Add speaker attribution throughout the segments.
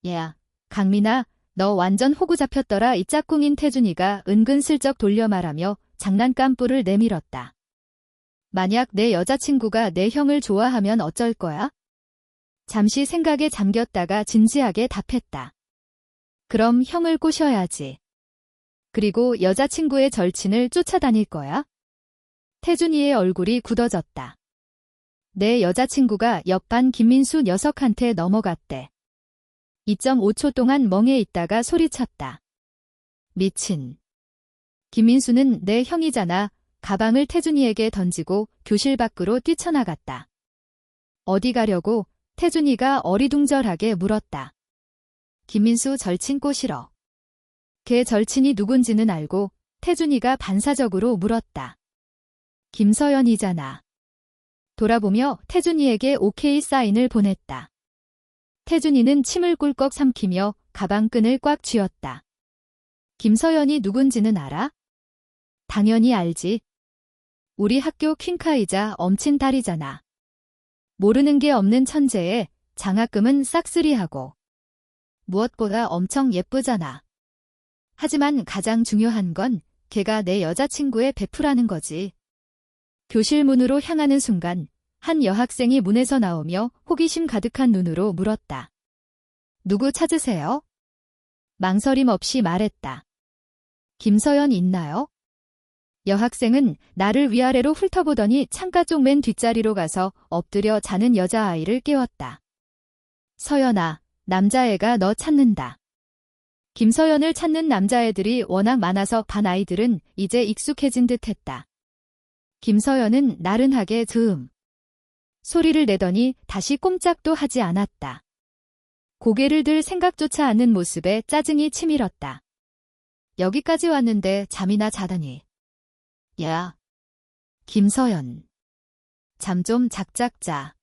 Speaker 1: 야, 강민아, 너 완전 호구 잡혔더라. 이 짝꿍인 태준이가 은근슬쩍 돌려 말하며 장난감 뿔을 내밀었다. 만약 내 여자친구가 내 형을 좋아하면 어쩔 거야? 잠시 생각에 잠겼다가 진지하게 답했다. 그럼 형을 꼬셔야지. 그리고 여자친구의 절친을 쫓아다닐 거야? 태준이의 얼굴이 굳어졌다. 내 여자친구가 옆반 김민수 녀석한테 넘어갔대. 2.5초 동안 멍해 있다가 소리쳤다. 미친. 김민수는 내 형이잖아. 가방을 태준이에게 던지고 교실 밖으로 뛰쳐나갔다. 어디 가려고? 태준이가 어리둥절하게 물었다. 김민수 절친 꼬시러. 걔 절친이 누군지는 알고 태준이가 반사적으로 물었다. 김서연이잖아. 돌아보며 태준이에게 오케이 사인을 보냈다. 태준이는 침을 꿀꺽 삼키며 가방끈을 꽉 쥐었다. 김서연이 누군지는 알아? 당연히 알지. 우리 학교 퀸카이자 엄친딸이잖아. 모르는 게 없는 천재에 장학금은 싹쓸이하고. 무엇보다 엄청 예쁘잖아. 하지만 가장 중요한 건 걔가 내 여자친구의 베프라는 거지. 교실 문으로 향하는 순간 한 여학생이 문에서 나오며 호기심 가득한 눈으로 물었다. 누구 찾으세요? 망설임 없이 말했다. 김서연 있나요? 여학생은 나를 위아래로 훑어보더니 창가 쪽 맨 뒷자리로 가서 엎드려 자는 여자아이를 깨웠다. 서연아, 남자애가 너 찾는다. 김서연을 찾는 남자애들이 워낙 많아서 반 아이들은 이제 익숙해진 듯 했다. 김서연은 나른하게 소리를 내더니 다시 꼼짝도 하지 않았다. 고개를 들 생각조차 않는 모습에 짜증이 치밀었다. 여기까지 왔는데 잠이나 자다니. 야, 김서연. 잠 좀 작작 자.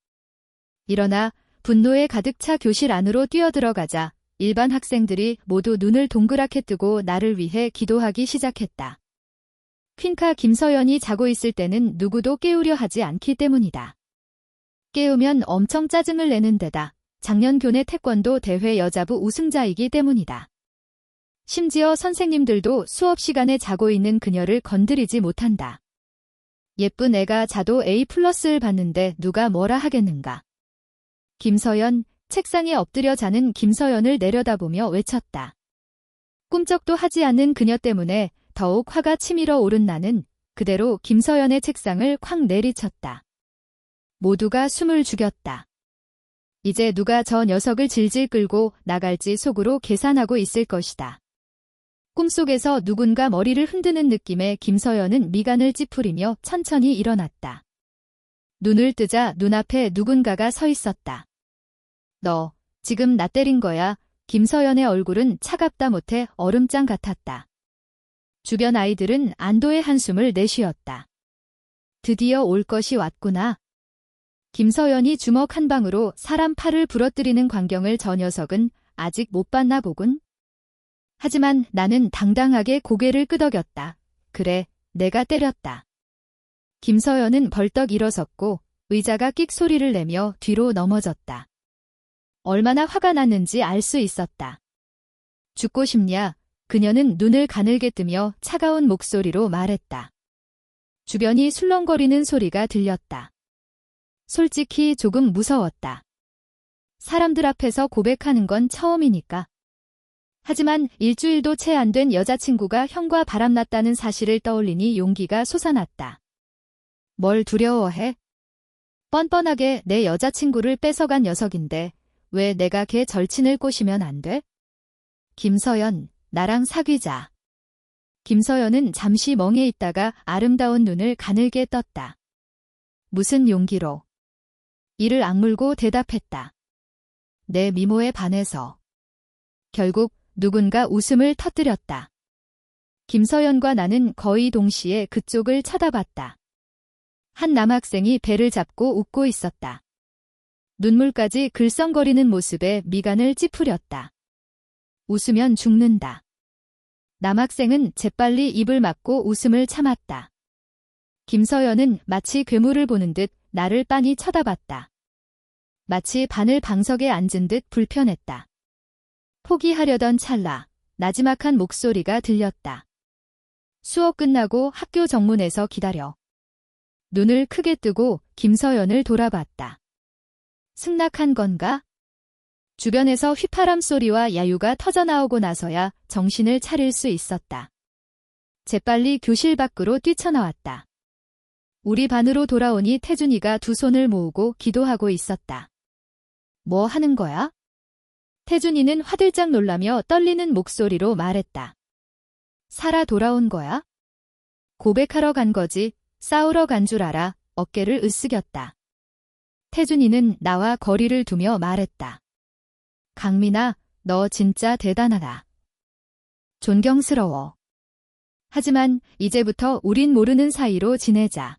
Speaker 1: 일어나 분노에 가득 차 교실 안으로 뛰어들어가자 일반 학생들이 모두 눈을 동그랗게 뜨고 나를 위해 기도하기 시작했다. 퀸카 김서연이 자고 있을 때는 누구도 깨우려 하지 않기 때문이다. 깨우면 엄청 짜증을 내는 데다 작년 교내 태권도 대회 여자부 우승자이기 때문이다. 심지어 선생님들도 수업 시간에 자고 있는 그녀를 건드리지 못한다. 예쁜 애가 자도 A+를 받는데 누가 뭐라 하겠는가. 김서연, 책상에 엎드려 자는 김서연을 내려다보며 외쳤다. 꿈쩍도 하지 않는 그녀 때문에 더욱 화가 치밀어 오른 나는 그대로 김서연의 책상을 콱 내리쳤다. 모두가 숨을 죽였다. 이제 누가 저 녀석을 질질 끌고 나갈지 속으로 계산하고 있을 것이다. 꿈속에서 누군가 머리를 흔드는 느낌에 김서연은 미간을 찌푸리며 천천히 일어났다. 눈을 뜨자 눈앞에 누군가가 서 있었다. 너, 지금 나 때린 거야. 김서연의 얼굴은 차갑다 못해 얼음장 같았다. 주변 아이들은 안도의 한숨을 내쉬었다. 드디어 올 것이 왔구나. 김서연이 주먹 한 방으로 사람 팔을 부러뜨리는 광경을 저 녀석은 아직 못 봤나 보군. 하지만 나는 당당하게 고개를 끄덕였다. 그래, 내가 때렸다. 김서연은 벌떡 일어섰고 의자가 끽 소리를 내며 뒤로 넘어졌다. 얼마나 화가 났는지 알 수 있었다. 죽고 싶냐? 그녀는 눈을 가늘게 뜨며 차가운 목소리로 말했다. 주변이 술렁거리는 소리가 들렸다. 솔직히 조금 무서웠다. 사람들 앞에서 고백하는 건 처음이니까. 하지만 일주일도 채 안 된 여자친구가 형과 바람났다는 사실을 떠올리니 용기가 솟아났다. 뭘 두려워해? 뻔뻔하게 내 여자친구를 뺏어간 녀석인데 왜 내가 걔 절친을 꼬시면 안 돼? 김서연, 나랑 사귀자. 김서연은 잠시 멍해 있다가 아름다운 눈을 가늘게 떴다. 무슨 용기로? 이를 악물고 대답했다. 내 미모에 반해서. 결국 누군가 웃음을 터뜨렸다. 김서연과 나는 거의 동시에 그쪽을 쳐다봤다. 한 남학생이 배를 잡고 웃고 있었다. 눈물까지 글썽거리는 모습에 미간을 찌푸렸다. 웃으면 죽는다. 남학생은 재빨리 입을 막고 웃음을 참았다. 김서연은 마치 괴물을 보는 듯 나를 빤히 쳐다봤다. 마치 바늘 방석에 앉은 듯 불편했다. 포기하려던 찰나 나지막한 목소리가 들렸다. 수업 끝나고 학교 정문에서 기다려. 눈을 크게 뜨고 김서연을 돌아봤다. 승낙한 건가? 주변에서 휘파람 소리와 야유가 터져나오고 나서야 정신을 차릴 수 있었다. 재빨리 교실 밖으로 뛰쳐나왔다. 우리 반으로 돌아오니 태준이가 두 손을 모으고 기도하고 있었다. 뭐 하는 거야? 태준이는 화들짝 놀라며 떨리는 목소리로 말했다. 살아 돌아온 거야? 고백하러 간 거지. 싸우러 간 줄 알아. 어깨를 으쓱였다. 태준이는 나와 거리를 두며 말했다. 강민아, 너 진짜 대단하다. 존경스러워. 하지만 이제부터 우린 모르는 사이로 지내자.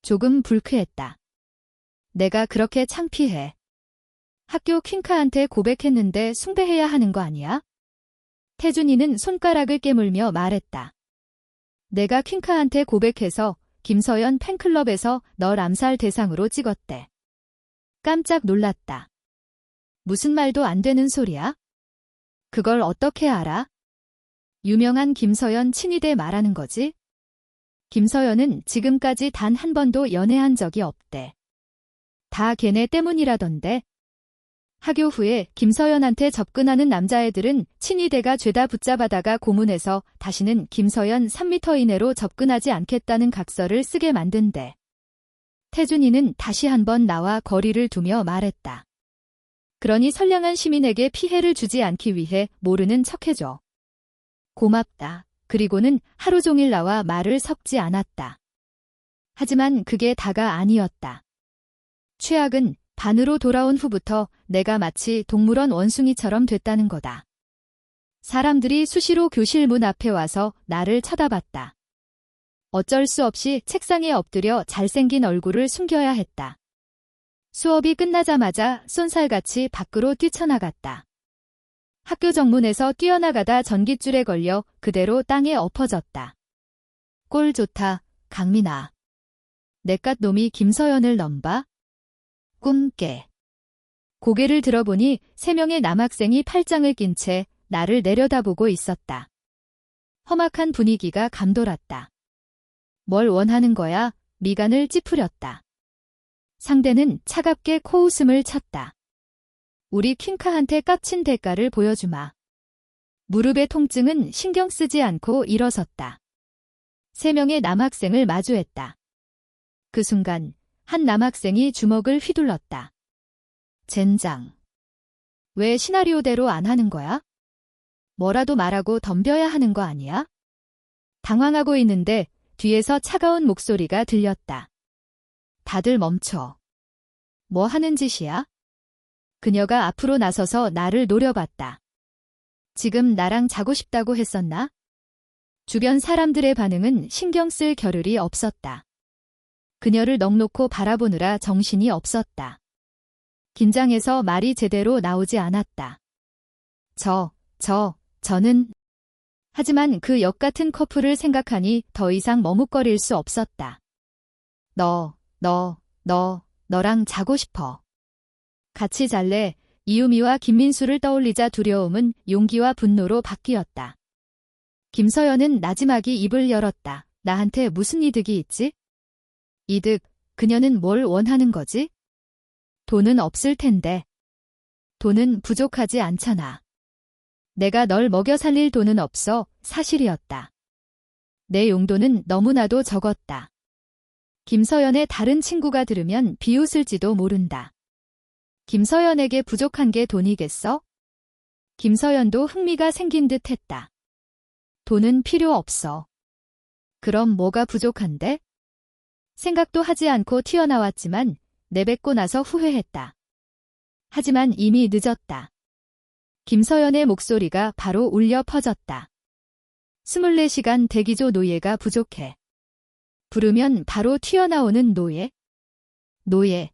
Speaker 1: 조금 불쾌했다. 내가 그렇게 창피해. 학교 퀸카한테 고백했는데 숭배해야 하는 거 아니야? 태준이는 손가락을 깨물며 말했다. 내가 퀸카한테 고백해서 김서연 팬클럽에서 널 암살 대상으로 찍었대. 깜짝 놀랐다. 무슨 말도 안 되는 소리야? 그걸 어떻게 알아? 유명한 김서연 친위대 말하는 거지? 김서연은 지금까지 단 한 번도 연애한 적이 없대. 다 걔네 때문이라던데. 학교 후에 김서연한테 접근하는 남자애들은 친위대가 죄다 붙잡아다가 고문해서 다시는 김서연 3m 이내로 접근하지 않겠다는 각서를 쓰게 만든대. 태준이는 다시 한번 나와 거리를 두며 말했다. 그러니 선량한 시민에게 피해를 주지 않기 위해 모르는 척해줘. 고맙다. 그리고는 하루 종일 나와 말을 섞지 않았다. 하지만 그게 다가 아니었다. 최악은 반으로 돌아온 후부터 내가 마치 동물원 원숭이처럼 됐다는 거다. 사람들이 수시로 교실 문 앞에 와서 나를 쳐다봤다. 어쩔 수 없이 책상에 엎드려 잘생긴 얼굴을 숨겨야 했다. 수업이 끝나자마자 쏜살같이 밖으로 뛰쳐나갔다. 학교 정문에서 뛰어나가다 전깃줄에 걸려 그대로 땅에 엎어졌다. 꼴 좋다, 강민아. 내깟 놈이 김서연을 넘봐? 꿈깨. 고개를 들어보니 3명의 남학생이 팔짱을 낀 채 나를 내려다보고 있었다. 험악한 분위기가 감돌았다. 뭘 원하는 거야? 미간을 찌푸렸다. 상대는 차갑게 코웃음을 쳤다. 우리 퀸카한테 깝친 대가를 보여주마. 무릎의 통증은 신경 쓰지 않고 일어섰다. 3명의 남학생을 마주했다. 그 순간 한 남학생이 주먹을 휘둘렀다. 젠장. 왜 시나리오대로 안 하는 거야? 뭐라도 말하고 덤벼야 하는 거 아니야? 당황하고 있는데 뒤에서 차가운 목소리가 들렸다. 다들 멈춰. 뭐 하는 짓이야? 그녀가 앞으로 나서서 나를 노려봤다. 지금 나랑 자고 싶다고 했었나? 주변 사람들의 반응은 신경 쓸 겨를이 없었다. 그녀를 넋놓고 바라보느라 정신이 없었다. 긴장해서 말이 제대로 나오지 않았다. 저는... 하지만 그 역같은 커플을 생각하니 더 이상 머뭇거릴 수 없었다. 너랑 자고 싶어. 같이 잘래. 이유미와 김민수를 떠올리자 두려움은 용기와 분노로 바뀌었다. 김서연은 나지막이 입을 열었다. 나한테 무슨 이득이 있지? 이득, 그녀는 뭘 원하는 거지? 돈은 없을 텐데. 돈은 부족하지 않잖아. 내가 널 먹여 살릴 돈은 없어. 사실이었다. 내 용돈은 너무나도 적었다. 김서연의 다른 친구가 들으면 비웃을지도 모른다. 김서연에게 부족한 게 돈이겠어? 김서연도 흥미가 생긴 듯 했다. 돈은 필요 없어. 그럼 뭐가 부족한데? 생각도 하지 않고 튀어나왔지만 내뱉고 나서 후회했다. 하지만 이미 늦었다. 김서연의 목소리가 바로 울려 퍼졌다. 24시간 대기조 노예가 부족해. 부르면 바로 튀어나오는 노예? 노예.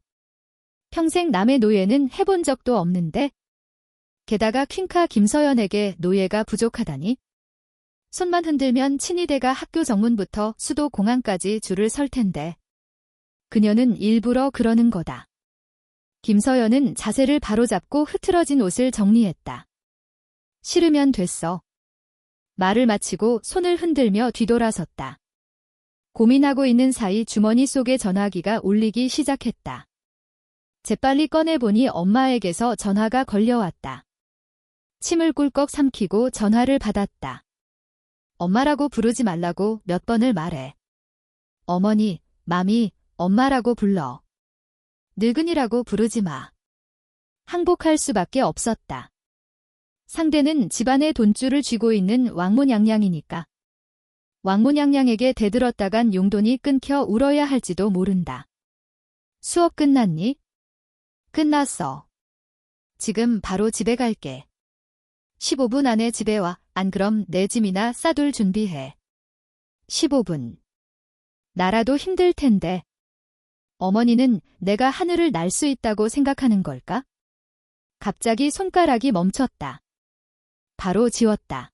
Speaker 1: 평생 남의 노예는 해본 적도 없는데? 게다가 퀸카 김서연에게 노예가 부족하다니? 손만 흔들면 친위대가 학교 정문부터 수도 공항까지 줄을 설 텐데. 그녀는 일부러 그러는 거다. 김서연은 자세를 바로잡고 흐트러진 옷을 정리했다. 싫으면 됐어. 말을 마치고 손을 흔들며 뒤돌아섰다. 고민하고 있는 사이 주머니 속의 전화기가 울리기 시작했다. 재빨리 꺼내보니 엄마에게서 전화가 걸려왔다. 침을 꿀꺽 삼키고 전화를 받았다. 엄마라고 부르지 말라고 몇 번을 말해. 어머니, 맘이 엄마라고 불러. 늙은이라고 부르지 마. 항복할 수밖에 없었다. 상대는 집안의 돈줄을 쥐고 있는 왕문양양이니까. 왕문양양에게 대들었다간 용돈이 끊겨 울어야 할지도 모른다. 수업 끝났니? 끝났어. 지금 바로 집에 갈게. 15분 안에 집에 와. 안 그럼 내 짐이나 싸둘 준비해. 15분. 나라도 힘들 텐데. 어머니는 내가 하늘을 날 수 있다고 생각하는 걸까? 갑자기 손가락이 멈췄다. 바로 지웠다.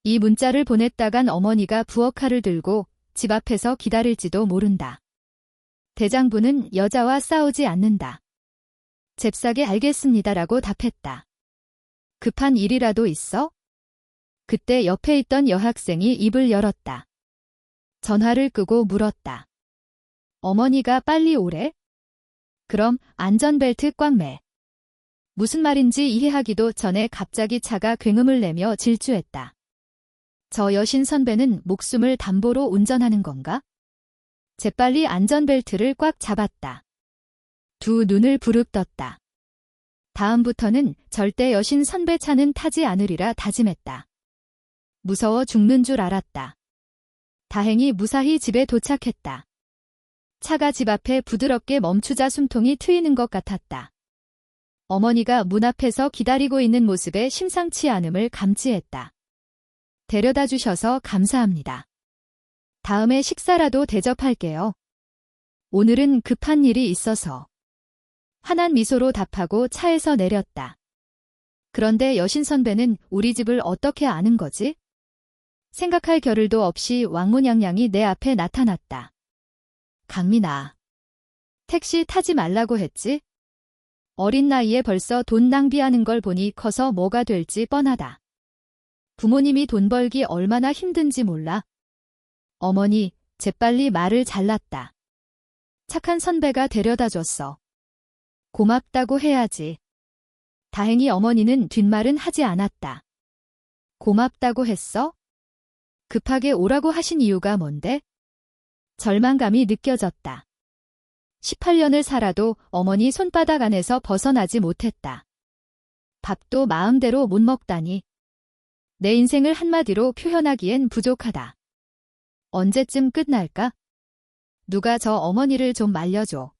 Speaker 1: 이 문자를 보냈다간 어머니가 부엌칼을 들고 집 앞에서 기다릴지도 모른다. 대장부는 여자와 싸우지 않는다. 잽싸게 알겠습니다라고 답했다. 급한 일이라도 있어? 그때 옆에 있던 여학생이 입을 열었다. 전화를 끄고 물었다. 어머니가 빨리 오래? 그럼 안전벨트 꽉 매. 무슨 말인지 이해하기도 전에 갑자기 차가 굉음을 내며 질주했다. 저 여신 선배는 목숨을 담보로 운전하는 건가? 재빨리 안전벨트를 꽉 잡았다. 두 눈을 부릅떴다. 다음부터는 절대 여신 선배 차는 타지 않으리라 다짐했다. 무서워 죽는 줄 알았다. 다행히 무사히 집에 도착했다. 차가 집 앞에 부드럽게 멈추자 숨통이 트이는 것 같았다. 어머니가 문 앞에서 기다리고 있는 모습에 심상치 않음을 감지했다. 데려다 주셔서 감사합니다. 다음에 식사라도 대접할게요. 오늘은 급한 일이 있어서. 환한 미소로 답하고 차에서 내렸다. 그런데 여신 선배는 우리 집을 어떻게 아는 거지? 생각할 겨를도 없이 왕문양양이 내 앞에 나타났다. 강민아. 택시 타지 말라고 했지? 어린 나이에 벌써 돈 낭비하는 걸 보니 커서 뭐가 될지 뻔하다. 부모님이 돈 벌기 얼마나 힘든지 몰라. 어머니, 재빨리 말을 잘랐다. 착한 선배가 데려다 줬어. 고맙다고 해야지. 다행히 어머니는 뒷말은 하지 않았다. 고맙다고 했어? 급하게 오라고 하신 이유가 뭔데? 절망감이 느껴졌다. 18년을 살아도 어머니 손바닥 안에서 벗어나지 못했다. 밥도 마음대로 못 먹다니. 내 인생을 한마디로 표현하기엔 부족하다. 언제쯤 끝날까? 누가 저 어머니를 좀 말려줘.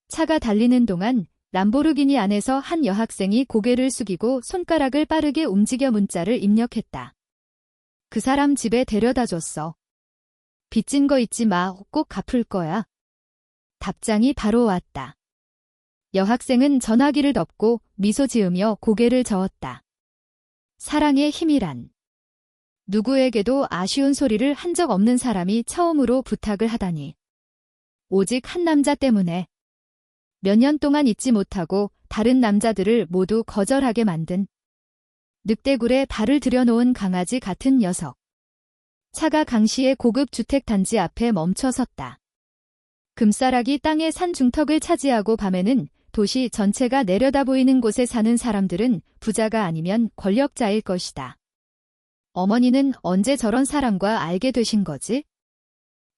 Speaker 1: 차가 달리는 동안 람보르기니 안에서 한 여학생이 고개를 숙이고 손가락을 빠르게 움직여 문자를 입력했다. 그 사람 집에 데려다 줬어. 빚진 거 잊지 마. 꼭 갚을 거야. 답장이 바로 왔다. 여학생은 전화기를 덮고 미소 지으며 고개를 저었다. 사랑의 힘이란. 누구에게도 아쉬운 소리를 한 적 없는 사람이 처음으로 부탁을 하다니. 오직 한 남자 때문에. 몇 년 동안 잊지 못하고 다른 남자들을 모두 거절하게 만든 늑대굴에 발을 들여놓은 강아지 같은 녀석. 차가 강시의 고급 주택 단지 앞에 멈춰 섰다. 금싸라기 땅의 산 중턱을 차지하고 밤에는 도시 전체가 내려다 보이는 곳에 사는 사람들은 부자가 아니면 권력자일 것이다. 어머니는 언제 저런 사람과 알게 되신 거지?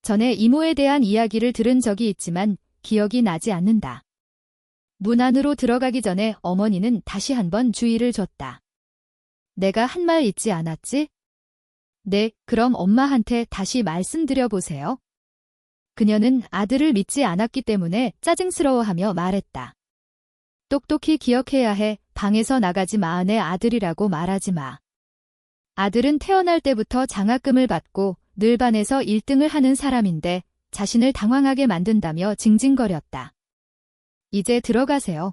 Speaker 1: 전에 이모에 대한 이야기를 들은 적이 있지만 기억이 나지 않는다. 문 안으로 들어가기 전에 어머니는 다시 한번 주의를 줬다. 내가 한 말 잊지 않았지? 네, 그럼 엄마한테 다시 말씀드려보세요. 그녀는 아들을 믿지 않았기 때문에 짜증스러워하며 말했다. 똑똑히 기억해야 해. 방에서 나가지 마. 내 아들이라고 말하지 마. 아들은 태어날 때부터 장학금을 받고 늘 반에서 1등을 하는 사람인데 자신을 당황하게 만든다며 징징거렸다. 이제 들어가세요.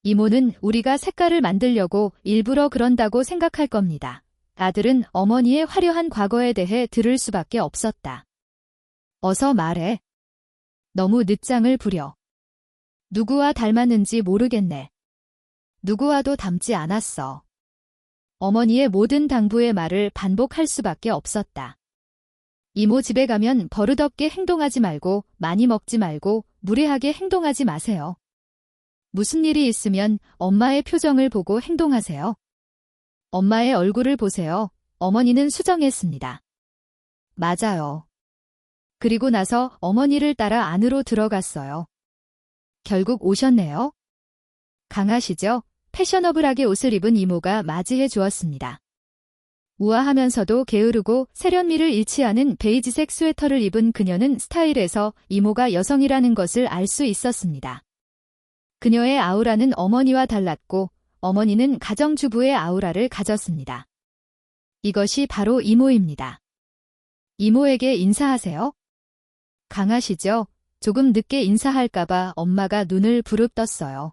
Speaker 1: 이모는 우리가 색깔을 만들려고 일부러 그런다고 생각할 겁니다. 아들은 어머니의 화려한 과거에 대해 들을 수밖에 없었다. 어서 말해. 너무 늦장을 부려. 누구와 닮았는지 모르겠네. 누구와도 닮지 않았어. 어머니의 모든 당부의 말을 반복할 수밖에 없었다. 이모 집에 가면 버릇없게 행동하지 말고 많이 먹지 말고 무례하게 행동하지 마세요. 무슨 일이 있으면 엄마의 표정을 보고 행동하세요. 엄마의 얼굴을 보세요. 어머니는 수정했습니다. 맞아요. 그리고 나서 어머니를 따라 안으로 들어갔어요. 결국 오셨네요. 강하시죠? 패셔너블하게 옷을 입은 이모가 맞이해 주었습니다. 우아하면서도 게으르고 세련미를 잃지 않은 베이지색 스웨터를 입은 그녀는 스타일에서 이모가 여성이라는 것을 알 수 있었습니다. 그녀의 아우라는 어머니와 달랐고 어머니는 가정주부의 아우라를 가졌습니다. 이것이 바로 이모입니다. 이모에게 인사하세요. 강하시죠? 조금 늦게 인사할까봐 엄마가 눈을 부릅떴어요.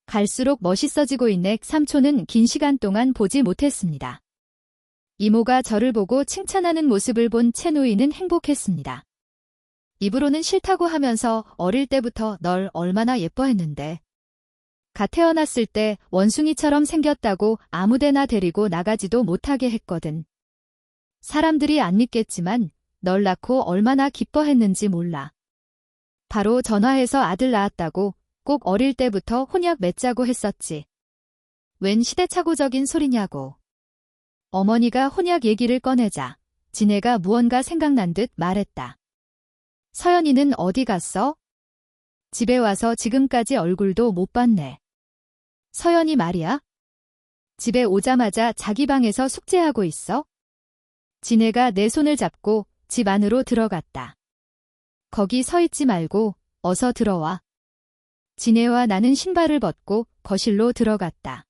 Speaker 1: 갈수록 멋있어지고 있는 삼촌은 긴 시간 동안 보지 못했습니다. 이모가 저를 보고 칭찬하는 모습을 본 채노이는 행복했습니다. 입으로는 싫다고 하면서 어릴 때부터 널 얼마나 예뻐했는데. 갓 태어났을 때 원숭이처럼 생겼다고 아무데나 데리고 나가지도 못하게 했거든. 사람들이 안 믿겠지만 널 낳고 얼마나 기뻐했는지 몰라. 바로 전화해서 아들 낳았다고 꼭 어릴 때부터 혼약 맺자고 했었지. 웬 시대착오적인 소리냐고. 어머니가 혼약 얘기를 꺼내자 지네가 무언가 생각난 듯 말했다. 서연이는 어디 갔어? 집에 와서 지금까지 얼굴도 못 봤네. 서연이 말이야? 집에 오자마자 자기 방에서 숙제하고 있어? 지네가 내 손을 잡고 집 안으로 들어갔다. 거기 서 있지 말고 어서 들어와. 지네와 나는 신발을 벗고 거실로 들어갔다.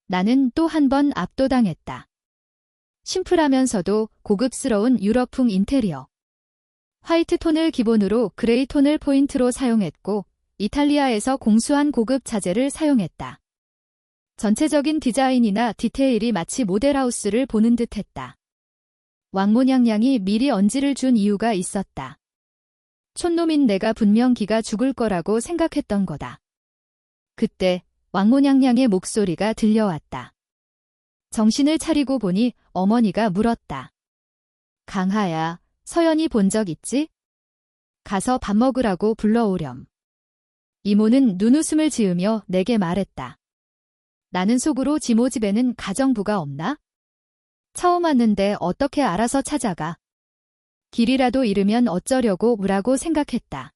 Speaker 1: 나는 또 한 번 압도당했다. 심플하면서도 고급스러운 유럽풍 인테리어. 화이트 톤을 기본으로 그레이 톤을 포인트로 사용했고 이탈리아에서 공수한 고급 자재를 사용했다. 전체적인 디자인이나 디테일이 마치 모델하우스를 보는 듯했다. 왕모냥냥이 미리 언지를 준 이유가 있었다. 촌놈인 내가 분명 기가 죽을 거라고 생각했던 거다. 그때 왕모냥냥의 목소리가 들려왔다. 정신을 차리고 보니 어머니가 물었다. 강하야, 서연이 본 적 있지? 가서 밥 먹으라고 불러오렴. 이모는 눈웃음을 지으며 내게 말했다. 나는 속으로 지모 집에는 가정부가 없나? 처음 왔는데 어떻게 알아서 찾아가? 길이라도 잃으면 어쩌려고 무라고 생각했다.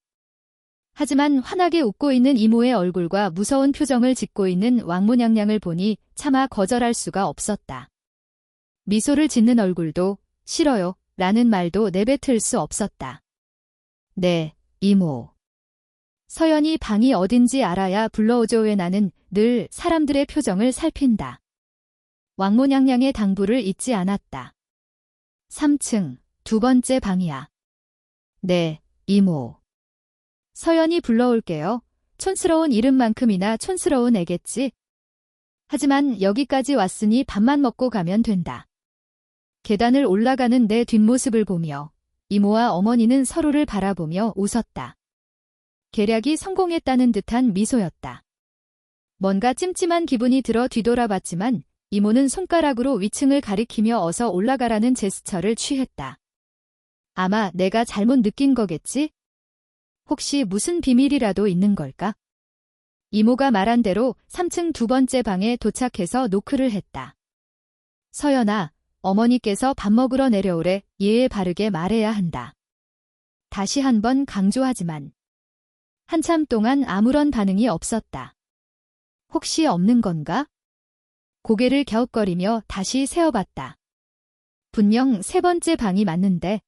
Speaker 1: 하지만 환하게 웃고 있는 이모의 얼굴과 무서운 표정을 짓고 있는 왕모냥냥을 보니 차마 거절할 수가 없었다. 미소를 짓는 얼굴도 싫어요 라는 말도 내뱉을 수 없었다. 네, 이모. 서연이 방이 어딘지 알아야 불러오죠. 왜 나는 늘 사람들의 표정을 살핀다. 왕모냥냥의 당부를 잊지 않았다. 3층, 2번째 방이야. 네, 이모. 서연이 불러올게요. 촌스러운 이름만큼이나 촌스러운 애겠지. 하지만 여기까지 왔으니 밥만 먹고 가면 된다. 계단을 올라가는 내 뒷모습을 보며 이모와 어머니는 서로를 바라보며 웃었다. 계략이 성공했다는 듯한 미소였다. 뭔가 찜찜한 기분이 들어 뒤돌아봤지만 이모는 손가락으로 위층을 가리키며 어서 올라가라는 제스처를 취했다. 아마 내가 잘못 느낀 거겠지? 혹시 무슨 비밀이라도 있는 걸까? 이모가 말한 대로 3층 2번째 방에 도착해서 노크를 했다. 서연아, 어머니께서 밥 먹으러 내려오래. 예의 바르게 말해야 한다. 다시 한번 강조하지만 한참 동안 아무런 반응이 없었다. 혹시 없는 건가? 고개를 갸웃거리며 다시 세어봤다. 분명 3번째 방이 맞는데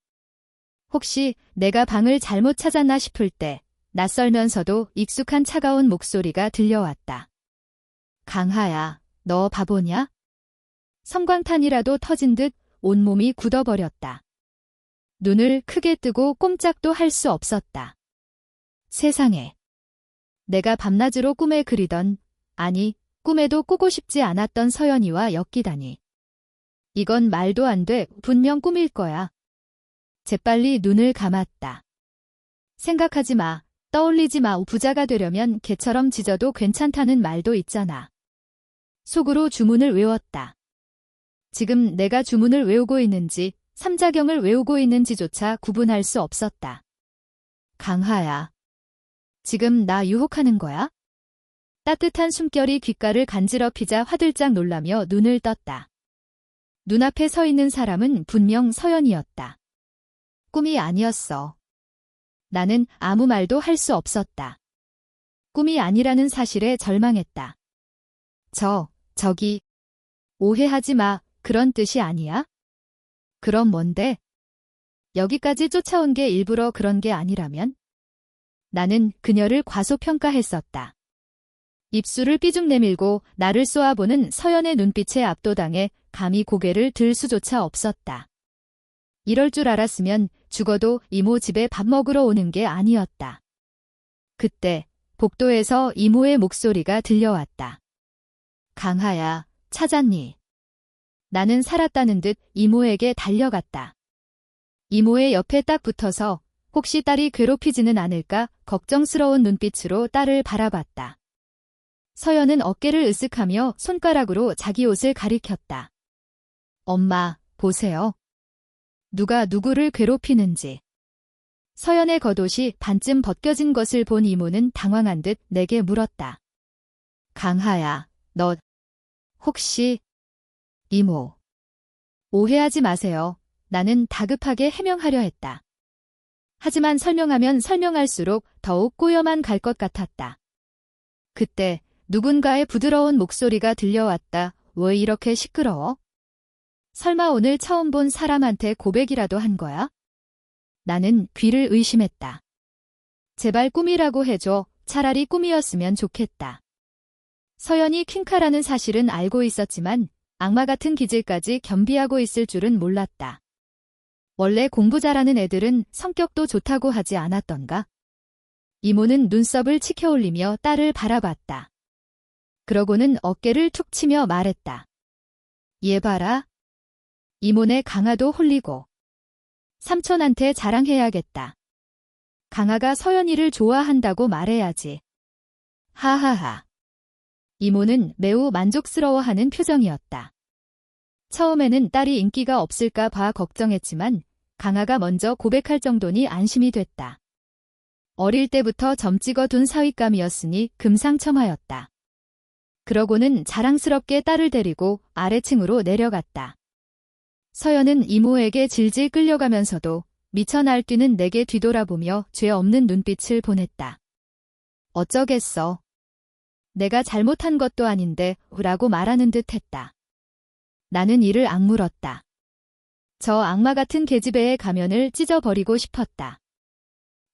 Speaker 1: 혹시 내가 방을 잘못 찾았나 싶을 때 낯설면서도 익숙한 차가운 목소리가 들려왔다. 강하야, 너 바보냐? 섬광탄이라도 터진 듯 온몸이 굳어버렸다. 눈을 크게 뜨고 꼼짝도 할 수 없었다. 세상에. 내가 밤낮으로 꿈에 그리던, 아니, 꿈에도 꾸고 싶지 않았던 서연이와 엮이다니. 이건 말도 안 돼. 분명 꿈일 거야. 재빨리 눈을 감았다. 생각하지 마. 떠올리지 마. 부자가 되려면 개처럼 짖어도 괜찮다는 말도 있잖아. 속으로 주문을 외웠다. 지금 내가 주문을 외우고 있는지 삼자경을 외우고 있는지조차 구분할 수 없었다. 강하야. 지금 나 유혹하는 거야? 따뜻한 숨결이 귓가를 간지럽히자 화들짝 놀라며 눈을 떴다. 눈앞에 서 있는 사람은 분명 서연이었다. 꿈이 아니었어. 나는 아무 말도 할 수 없었다. 꿈이 아니라는 사실에 절망했다. 저기, 오해하지 마. 그런 뜻이 아니야? 그럼 뭔데? 여기까지 쫓아온 게 일부러 그런 게 아니라면? 나는 그녀를 과소평가했었다. 입술을 삐죽 내밀고 나를 쏘아보는 서연의 눈빛에 압도당해 감히 고개를 들 수조차 없었다. 이럴 줄 알았으면 죽어도 이모 집에 밥 먹으러 오는 게 아니었다. 그때 복도에서 이모의 목소리가 들려왔다. 강하야, 찾았니? 나는 살았다는 듯 이모에게 달려갔다. 이모의 옆에 딱 붙어서 혹시 딸이 괴롭히지는 않을까 걱정스러운 눈빛으로 딸을 바라봤다. 서연은 어깨를 으쓱하며 손가락으로 자기 옷을 가리켰다. 엄마, 보세요. 누가 누구를 괴롭히는지. 서연의 겉옷이 반쯤 벗겨진 것을 본 이모는 당황한 듯 내게 물었다. 강하야, 너 혹시... 이모. 오해하지 마세요. 나는 다급하게 해명하려 했다. 하지만 설명하면 설명할수록 더욱 꼬여만 갈 것 같았다. 그때 누군가의 부드러운 목소리가 들려왔다. 왜 이렇게 시끄러워? 설마 오늘 처음 본 사람한테 고백이라도 한 거야? 나는 귀를 의심했다. 제발 꿈이라고 해줘. 차라리 꿈이었으면 좋겠다. 서연이 퀸카라는 사실은 알고 있었지만 악마 같은 기질까지 겸비하고 있을 줄은 몰랐다. 원래 공부 잘하는 애들은 성격도 좋다고 하지 않았던가? 이모는 눈썹을 치켜올리며 딸을 바라봤다. 그러고는 어깨를 툭 치며 말했다. 얘 봐라. 이모네 강아도 홀리고. 삼촌한테 자랑해야겠다. 강아가 서연이를 좋아한다고 말해야지. 하하하. 이모는 매우 만족스러워하는 표정이었다. 처음에는 딸이 인기가 없을까 봐 걱정했지만 강아가 먼저 고백할 정도니 안심이 됐다. 어릴 때부터 점 찍어둔 사윗감이었으니 금상첨화였다. 그러고는 자랑스럽게 딸을 데리고 아래층으로 내려갔다. 서연은 이모에게 질질 끌려가면서도 미쳐 날뛰는 내게 뒤돌아보며 죄 없는 눈빛을 보냈다. 어쩌겠어. 내가 잘못한 것도 아닌데 라고 말하는 듯 했다. 나는 이를 악물었다. 저 악마 같은 계집애의 가면을 찢어버리고 싶었다.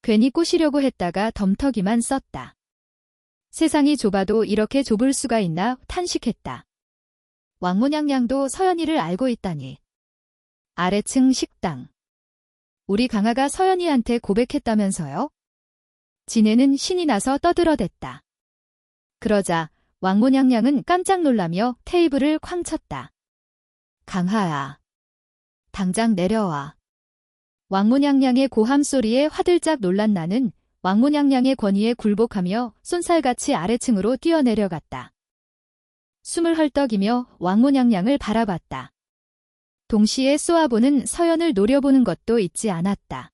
Speaker 1: 괜히 꼬시려고 했다가 덤터기만 썼다. 세상이 좁아도 이렇게 좁을 수가 있나 탄식했다. 왕모냥냥도 서연이를 알고 있다니. 아래층 식당. 우리 강아가 서연이한테 고백했다면서요? 지네는 신이 나서 떠들어댔다. 그러자 왕모냥냥은 깜짝 놀라며 테이블을 쾅 쳤다. 강하야. 당장 내려와. 왕모냥냥의 고함 소리에 화들짝 놀란 나는 왕모냥냥의 권위에 굴복하며 쏜살같이 아래층으로 뛰어내려갔다. 숨을 헐떡이며 왕모냥냥을 바라봤다. 동시에 쏘아보는 서연을 노려보는 것도 잊지 않았다.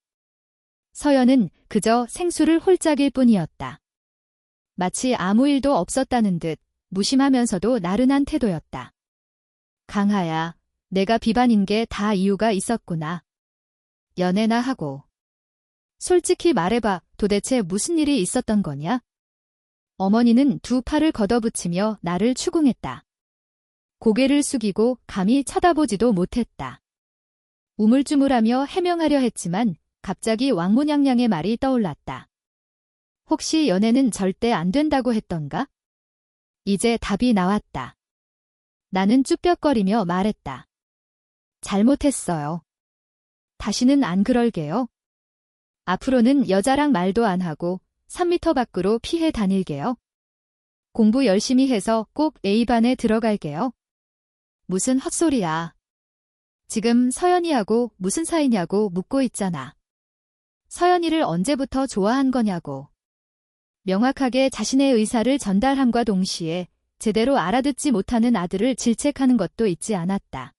Speaker 1: 서연은 그저 생수를 홀짝일 뿐이었다. 마치 아무 일도 없었다는 듯 무심하면서도 나른한 태도였다. 강하야, 내가 비반인 게 다 이유가 있었구나. 연애나 하고. 솔직히 말해봐, 도대체 무슨 일이 있었던 거냐? 어머니는 두 팔을 걷어붙이며 나를 추궁했다. 고개를 숙이고 감히 쳐다보지도 못했다. 우물쭈물하며 해명하려 했지만 갑자기 왕모냥냥의 말이 떠올랐다. 혹시 연애는 절대 안 된다고 했던가? 이제 답이 나왔다. 나는 쭈뼛거리며 말했다. 잘못했어요. 다시는 안 그럴게요. 앞으로는 여자랑 말도 안 하고 3m 밖으로 피해 다닐게요. 공부 열심히 해서 꼭 A반에 들어갈게요. 무슨 헛소리야. 지금 서연이하고 무슨 사이냐고 묻고 있잖아. 서연이를 언제부터 좋아한 거냐고. 명확하게 자신의 의사를 전달함과 동시에 제대로 알아듣지 못하는 아들을 질책하는 것도 잊지 않았다.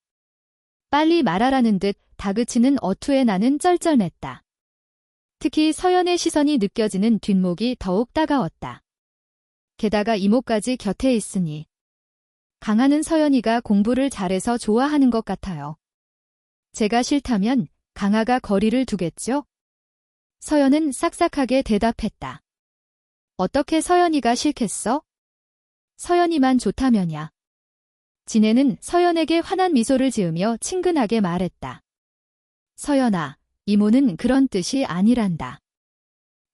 Speaker 1: 빨리 말하라는 듯 다그치는 어투에 나는 쩔쩔맸다. 특히 서연의 시선이 느껴지는 뒷목이 더욱 따가웠다. 게다가 이모까지 곁에 있으니 강하는 서연이가 공부를 잘해서 좋아하는 것 같아요. 제가 싫다면 강하가 거리를 두겠죠? 서연은 싹싹하게 대답했다. 어떻게 서연이가 싫겠어? 서연이만 좋다면야. 진혜는 서연에게 환한 미소를 지으며 친근하게 말했다. 서연아, 이모는 그런 뜻이 아니란다.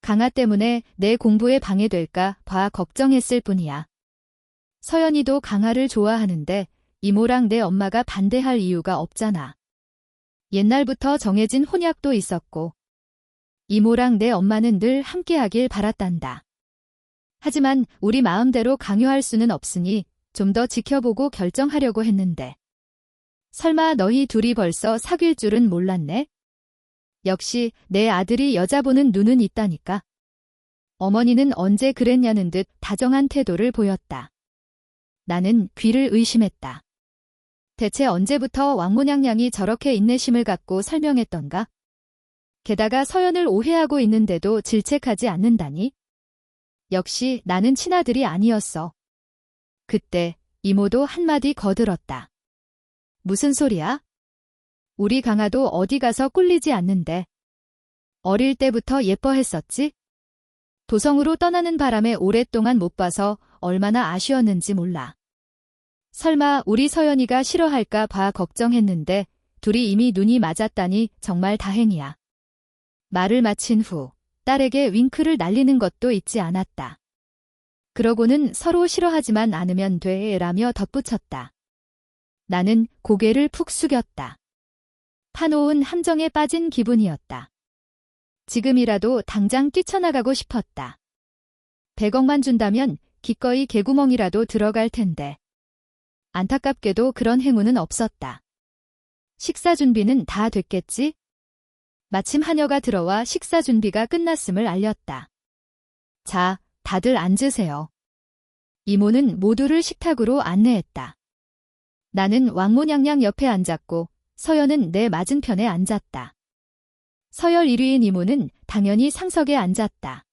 Speaker 1: 강하 때문에 내 공부에 방해될까 봐 걱정했을 뿐이야. 서연이도 강하를 좋아하는데 이모랑 내 엄마가 반대할 이유가 없잖아. 옛날부터 정해진 혼약도 있었고 이모랑 내 엄마는 늘 함께하길 바랐단다. 하지만 우리 마음대로 강요할 수는 없으니 좀 더 지켜보고 결정하려고 했는데. 설마 너희 둘이 벌써 사귈 줄은 몰랐네? 역시 내 아들이 여자 보는 눈은 있다니까. 어머니는 언제 그랬냐는 듯 다정한 태도를 보였다. 나는 귀를 의심했다. 대체 언제부터 왕모냥냥이 저렇게 인내심을 갖고 설명했던가? 게다가 서연을 오해하고 있는데도 질책하지 않는다니? 역시 나는 친아들이 아니었어. 그때 이모도 한마디 거들었다. 무슨 소리야? 우리 강아도 어디 가서 꿀리지 않는데. 어릴 때부터 예뻐했었지? 도성으로 떠나는 바람에 오랫동안 못 봐서 얼마나 아쉬웠는지 몰라. 설마 우리 서연이가 싫어할까 봐 걱정했는데 둘이 이미 눈이 맞았다니 정말 다행이야. 말을 마친 후 딸에게 윙크를 날리는 것도 잊지 않았다. 그러고는 서로 싫어하지만 않으면 돼 라며 덧붙였다. 나는 고개를 푹 숙였다. 파놓은 함정에 빠진 기분이었다. 지금이라도 당장 뛰쳐나가고 싶었다. 100억만 준다면 기꺼이 개구멍이라도 들어갈 텐데. 안타깝게도 그런 행운은 없었다. 식사 준비는 다 됐겠지? 마침 하녀가 들어와 식사 준비가 끝났음을 알렸다. 자, 다들 앉으세요. 이모는 모두를 식탁으로 안내했다. 나는 왕모냥냥 옆에 앉았고 서연은 내 맞은편에 앉았다. 서열 1위인 이모는 당연히 상석에 앉았다.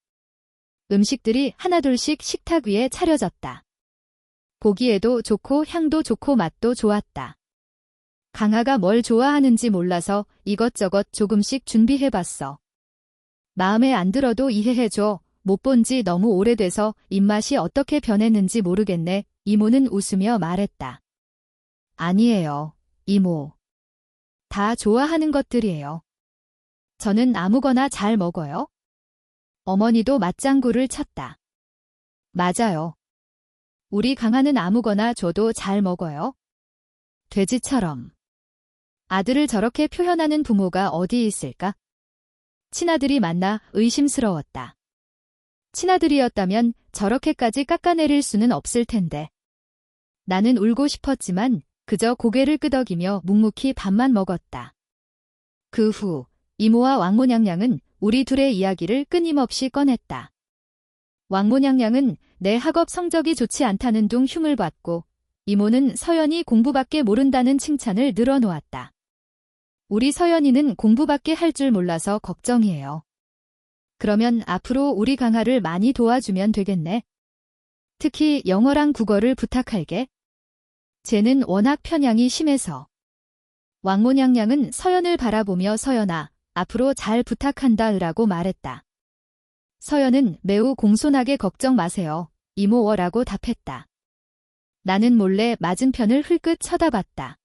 Speaker 1: 음식들이 하나둘씩 식탁 위에 차려졌다. 보기에도 좋고 향도 좋고 맛도 좋았다. 강아가 뭘 좋아하는지 몰라서 이것저것 조금씩 준비해봤어. 마음에 안 들어도 이해해줘. 못 본 지 너무 오래돼서 입맛이 어떻게 변했는지 모르겠네. 이모는 웃으며 말했다. 아니에요, 이모. 다 좋아하는 것들이에요. 저는 아무거나 잘 먹어요. 어머니도 맞장구를 쳤다. 맞아요. 우리 강아는 아무거나 줘도 잘 먹어요. 돼지처럼. 아들을 저렇게 표현하는 부모가 어디 있을까? 친아들이 만나 의심스러웠다. 친아들이었다면 저렇게까지 깎아내릴 수는 없을 텐데. 나는 울고 싶었지만 그저 고개를 끄덕이며 묵묵히 밥만 먹었다. 그 후 이모와 왕모냥냥은 우리 둘의 이야기를 끊임없이 꺼냈다. 왕모냥냥은 내 학업 성적이 좋지 않다는 둥 흉을 받고 이모는 서연이 공부밖에 모른다는 칭찬을 늘어놓았다. 우리 서연이는 공부밖에 할 줄 몰라서 걱정이에요. 그러면 앞으로 우리 강아를 많이 도와주면 되겠네. 특히 영어랑 국어를 부탁할게. 쟤는 워낙 편향이 심해서. 왕모냥냥은 서연을 바라보며 서연아, 앞으로 잘 부탁한다 라고 말했다. 서연은 매우 공손하게 걱정 마세요. 이모워라고 답했다. 나는 몰래 맞은편을 흘끗 쳐다봤다.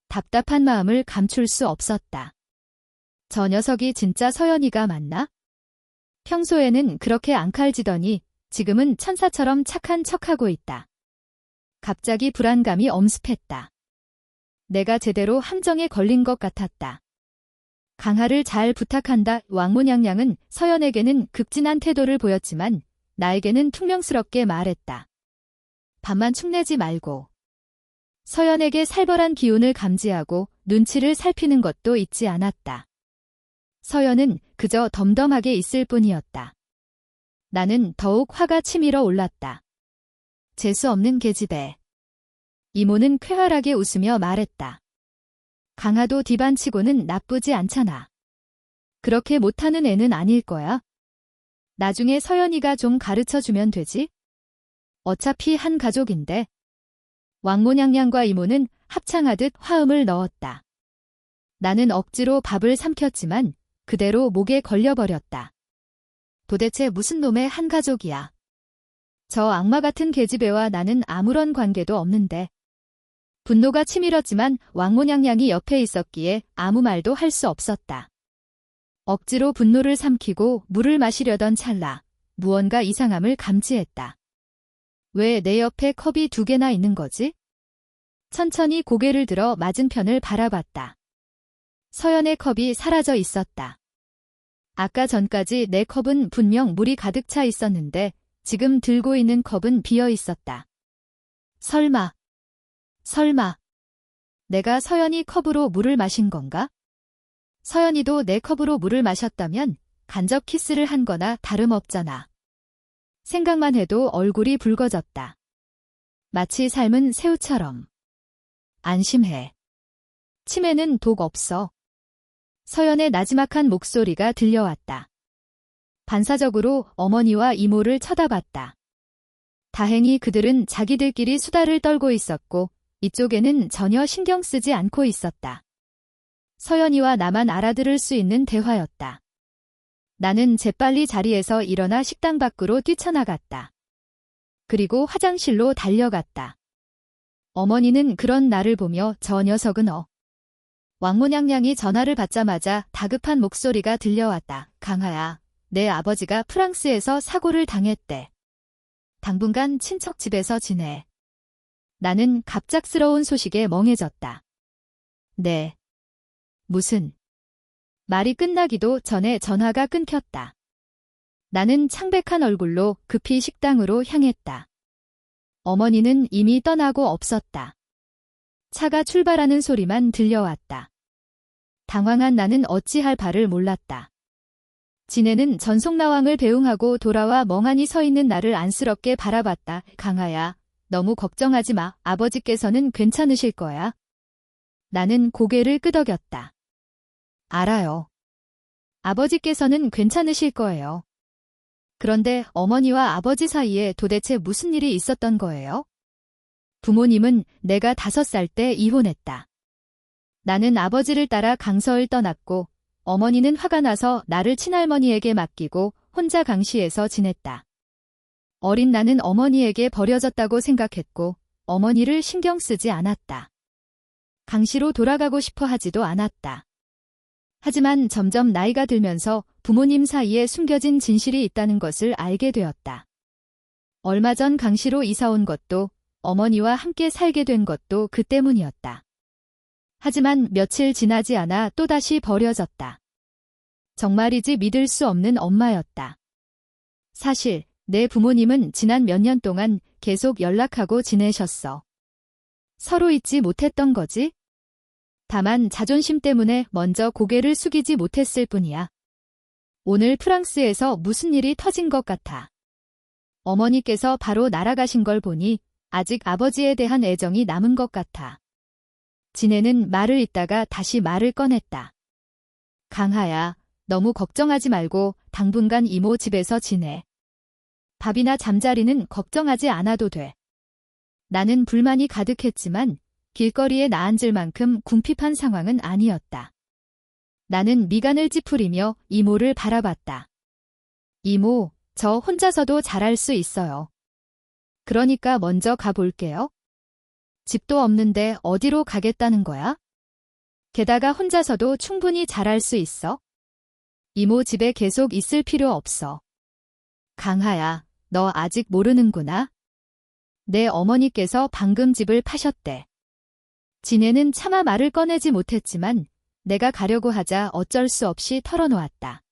Speaker 1: 답답한 마음을 감출 수 없었다. 저 녀석이 진짜 서연이가 맞나? 평소에는 그렇게 앙칼지더니 지금은 천사처럼 착한 척하고 있다. 갑자기 불안감이 엄습했다. 내가 제대로 함정에 걸린 것 같았다. 강하를 잘 부탁한다. 왕모냥냥은 서연에게는 극진한 태도를 보였지만 나에게는 퉁명스럽게 말했다. 밥만 축내지 말고. 서연에게 살벌한 기운을 감지하고 눈치를 살피는 것도 잊지 않았다. 서연은 그저 덤덤하게 있을 뿐이었다. 나는 더욱 화가 치밀어 올랐다. 재수 없는 계집애. 이모는 쾌활하게 웃으며 말했다. 강화도 디반치고는 나쁘지 않잖아. 그렇게 못하는 애는 아닐 거야. 나중에 서연이가 좀 가르쳐주면 되지? 어차피 한 가족인데. 왕모냥냥과 이모는 합창하듯 화음을 넣었다. 나는 억지로 밥을 삼켰지만 그대로 목에 걸려버렸다. 도대체 무슨 놈의 한 가족이야. 저 악마 같은 계집애와 나는 아무런 관계도 없는데. 분노가 치밀었지만 왕모냥냥이 옆에 있었기에 아무 말도 할 수 없었다. 억지로 분노를 삼키고 물을 마시려던 찰나 무언가 이상함을 감지했다. 왜 내 옆에 컵이 2개나 있는 거지? 천천히 고개를 들어 맞은편을 바라봤다. 서연의 컵이 사라져 있었다. 아까 전까지 내 컵은 분명 물이 가득 차 있었는데 지금 들고 있는 컵은 비어 있었다. 설마 내가 서연이 컵으로 물을 마신 건가? 서연이도 내 컵으로 물을 마셨다면 간접 키스를 한 거나 다름없잖아. 생각만 해도 얼굴이 붉어졌다. 마치 삶은 새우처럼. 안심해. 치매는 독 없어. 서연의 나지막한 목소리가 들려왔다. 반사적으로 어머니와 이모를 쳐다봤다. 다행히 그들은 자기들끼리 수다를 떨고 있었고 이쪽에는 전혀 신경 쓰지 않고 있었다. 서연이와 나만 알아들을 수 있는 대화였다. 나는 재빨리 자리에서 일어나 식당 밖으로 뛰쳐나갔다. 그리고 화장실로 달려갔다. 어머니는 그런 나를 보며 저 녀석은 왕모냥냥이 전화를 받자마자 다급한 목소리가 들려왔다. 강하야, 내 아버지가 프랑스에서 사고를 당했대. 당분간 친척 집에서 지내. 나는 갑작스러운 소식에 멍해졌다. 네. 무슨? 말이 끝나기도 전에 전화가 끊겼다. 나는 창백한 얼굴로 급히 식당으로 향했다. 어머니는 이미 떠나고 없었다. 차가 출발하는 소리만 들려왔다. 당황한 나는 어찌할 바를 몰랐다. 지네는 전속나왕을 배웅하고 돌아와 멍하니 서 있는 나를 안쓰럽게 바라봤다. 강하야, 너무 걱정하지 마. 아버지께서는 괜찮으실 거야. 나는 고개를 끄덕였다. 알아요. 아버지께서는 괜찮으실 거예요. 그런데 어머니와 아버지 사이에 도대체 무슨 일이 있었던 거예요? 부모님은 내가 5살 때 이혼했다. 나는 아버지를 따라 강서를 떠났고 어머니는 화가 나서 나를 친할머니에게 맡기고 혼자 강시에서 지냈다. 어린 나는 어머니에게 버려졌다고 생각했고 어머니를 신경 쓰지 않았다. 강시로 돌아가고 싶어 하지도 않았다. 하지만 점점 나이가 들면서 부모님 사이에 숨겨진 진실이 있다는 것을 알게 되었다. 얼마 전 강시로 이사 온 것도 어머니와 함께 살게 된 것도 그 때문이었다. 하지만 며칠 지나지 않아 또다시 버려졌다. 정말이지 믿을 수 없는 엄마였다. 사실 내 부모님은 지난 몇 년 동안 계속 연락하고 지내셨어. 서로 잊지 못했던 거지? 다만 자존심 때문에 먼저 고개를 숙이지 못했을 뿐이야. 오늘 프랑스에서 무슨 일이 터진 것 같아. 어머니께서 바로 날아가신 걸 보니 아직 아버지에 대한 애정이 남은 것 같아. 지네는 말을 잇다가 다시 말을 꺼냈다. 강하야, 너무 걱정하지 말고 당분간 이모 집에서 지내. 밥이나 잠자리는 걱정하지 않아도 돼. 나는 불만이 가득했지만 길거리에 나앉을 만큼 궁핍한 상황은 아니었다. 나는 미간을 찌푸리며 이모를 바라봤다. 이모, 저 혼자서도 잘할 수 있어요. 그러니까 먼저 가볼게요. 집도 없는데 어디로 가겠다는 거야? 게다가 혼자서도 충분히 잘할 수 있어. 이모 집에 계속 있을 필요 없어. 강하야, 너 아직 모르는구나. 내 어머니께서 방금 집을 파셨대. 지네는 차마 말을 꺼내지 못했지만 내가 가려고 하자 어쩔 수 없이 털어놓았다.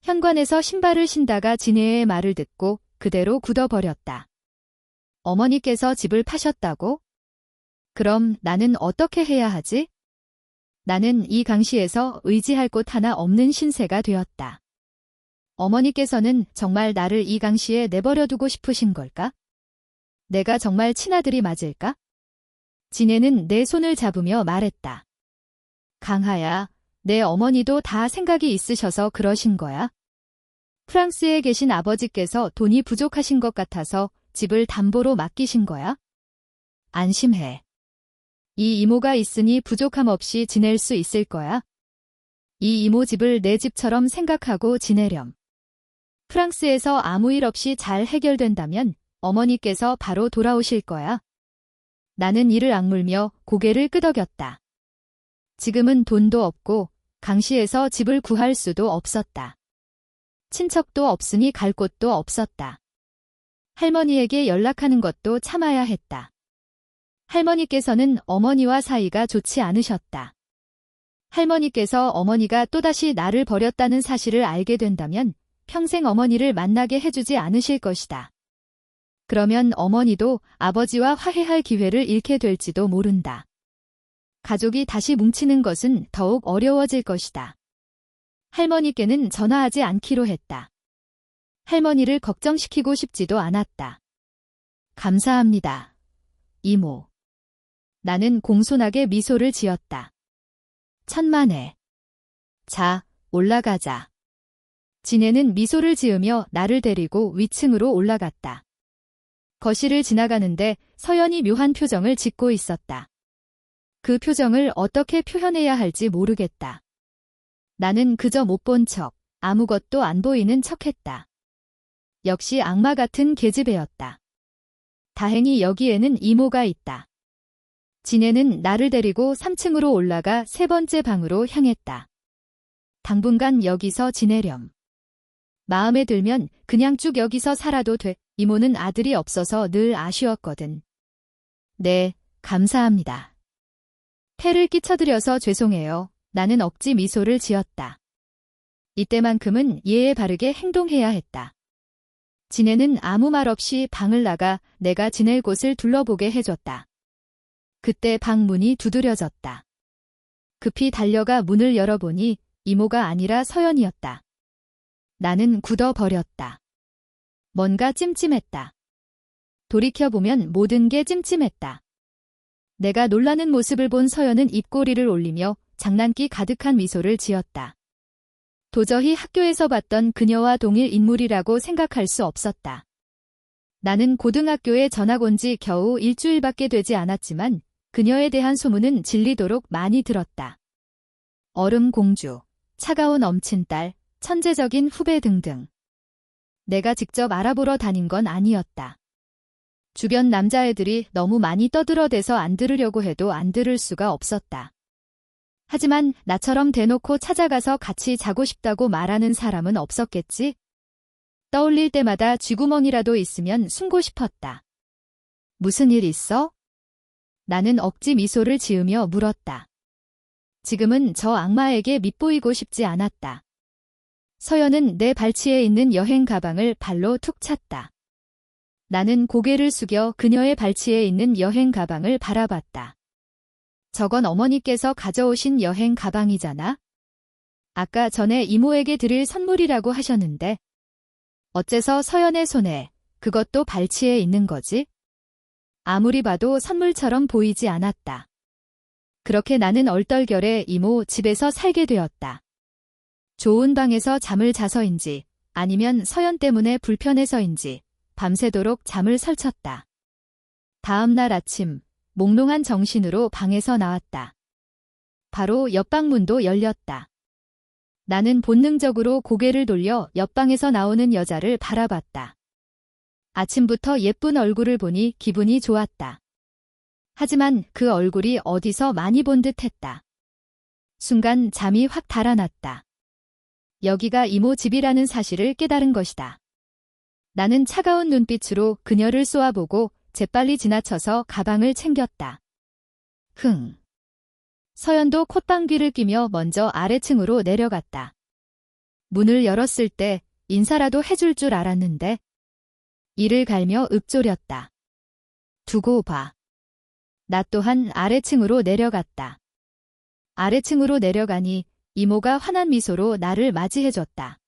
Speaker 1: 현관에서 신발을 신다가 지네의 말을 듣고 그대로 굳어버렸다. 어머니께서 집을 파셨다고? 그럼 나는 어떻게 해야 하지? 나는 이 강시에서 의지할 곳 하나 없는 신세가 되었다. 어머니께서는 정말 나를 이 강시에 내버려 두고 싶으신 걸까? 내가 정말 친아들이 맞을까? 지네는 내 손을 잡으며 말했다. 강하야, 내 어머니도 다 생각이 있으셔서 그러신 거야? 프랑스에 계신 아버지께서 돈이 부족하신 것 같아서 집을 담보로 맡기신 거야? 안심해. 이 이모가 있으니 부족함 없이 지낼 수 있을 거야. 이 이모 집을 내 집처럼 생각하고 지내렴. 프랑스에서 아무 일 없이 잘 해결된다면 어머니께서 바로 돌아오실 거야. 나는 이를 악물며 고개를 끄덕였다. 지금은 돈도 없고 강시에서 집을 구할 수도 없었다. 친척도 없으니 갈 곳도 없었다. 할머니에게 연락하는 것도 참아야 했다. 할머니께서는 어머니와 사이가 좋지 않으셨다. 할머니께서 어머니가 또다시 나를 버렸다는 사실을 알게 된다면 평생 어머니를 만나게 해주지 않으실 것이다. 그러면 어머니도 아버지와 화해할 기회를 잃게 될지도 모른다. 가족이 다시 뭉치는 것은 더욱 어려워질 것이다. 할머니께는 전화하지 않기로 했다. 할머니를 걱정시키고 싶지도 않았다. 감사합니다. 이모. 나는 공손하게 미소를 지었다. 천만에. 자, 올라가자. 진해는 미소를 지으며 나를 데리고 위층으로 올라갔다. 거실을 지나가는데 서연이 묘한 표정을 짓고 있었다. 그 표정을 어떻게 표현해야 할지 모르겠다. 나는 그저 못 본 척, 아무것도 안 보이는 척했다. 역시 악마 같은 계집애였다. 다행히 여기에는 이모가 있다. 진해는 나를 데리고 3층으로 올라가 세 번째 방으로 향했다. 당분간 여기서 지내렴. 마음에 들면 그냥 쭉 여기서 살아도 돼. 이모는 아들이 없어서 늘 아쉬웠거든. 네, 감사합니다. 폐를 끼쳐드려서 죄송해요. 나는 억지 미소를 지었다. 이때만큼은 예에 바르게 행동해야 했다. 진해는 아무 말 없이 방을 나가 내가 지낼 곳을 둘러보게 해줬다. 그때 방 문이 두드려졌다. 급히 달려가 문을 열어보니 이모가 아니라 서연이었다. 나는 굳어버렸다. 뭔가 찜찜했다. 돌이켜보면 모든 게 찜찜했다. 내가 놀라는 모습을 본 서연은 입꼬리를 올리며 장난기 가득한 미소를 지었다. 도저히 학교에서 봤던 그녀와 동일 인물이라고 생각할 수 없었다. 나는 고등학교에 전학 온 지 겨우 일주일밖에 되지 않았지만 그녀에 대한 소문은 질리도록 많이 들었다. 얼음 공주, 차가운 엄친딸, 천재적인 후배 등등. 내가 직접 알아보러 다닌 건 아니었다. 주변 남자애들이 너무 많이 떠들어대서 안 들으려고 해도 안 들을 수가 없었다. 하지만 나처럼 대놓고 찾아가서 같이 자고 싶다고 말하는 사람은 없었겠지? 떠올릴 때마다 쥐구멍이라도 있으면 숨고 싶었다. 무슨 일 있어? 나는 억지 미소를 지으며 물었다. 지금은 저 악마에게 밉보이고 싶지 않았다. 서연은 내 발치에 있는 여행 가방을 발로 툭 찼다. 나는 고개를 숙여 그녀의 발치에 있는 여행 가방을 바라봤다. 저건 어머니께서 가져오신 여행 가방이잖아? 아까 전에 이모에게 드릴 선물이라고 하셨는데 어째서 서연의 손에 그것도 발치에 있는 거지? 아무리 봐도 선물처럼 보이지 않았다. 그렇게 나는 얼떨결에 이모 집에서 살게 되었다. 좋은 방에서 잠을 자서인지 아니면 서연 때문에 불편해서인지 밤새도록 잠을 설쳤다. 다음 날 아침 몽롱한 정신으로 방에서 나왔다. 바로 옆방 문도 열렸다. 나는 본능적으로 고개를 돌려 옆방에서 나오는 여자를 바라봤다. 아침부터 예쁜 얼굴을 보니 기분이 좋았다. 하지만 그 얼굴이 어디서 많이 본 듯했다. 순간 잠이 확 달아났다. 여기가 이모 집이라는 사실을 깨달은 것이다. 나는 차가운 눈빛으로 그녀를 쏘아보고 재빨리 지나쳐서 가방을 챙겼다. 서연도 콧방귀를 뀌며 먼저 아래층으로 내려갔다. 문을 열었을 때 인사라도 해줄 줄 알았는데 이를 갈며 읊조렸다. 두고 봐. 나 또한 아래층으로 내려갔다. 아래층으로 내려가니 이모가 환한 미소로 나를 맞이해줬다.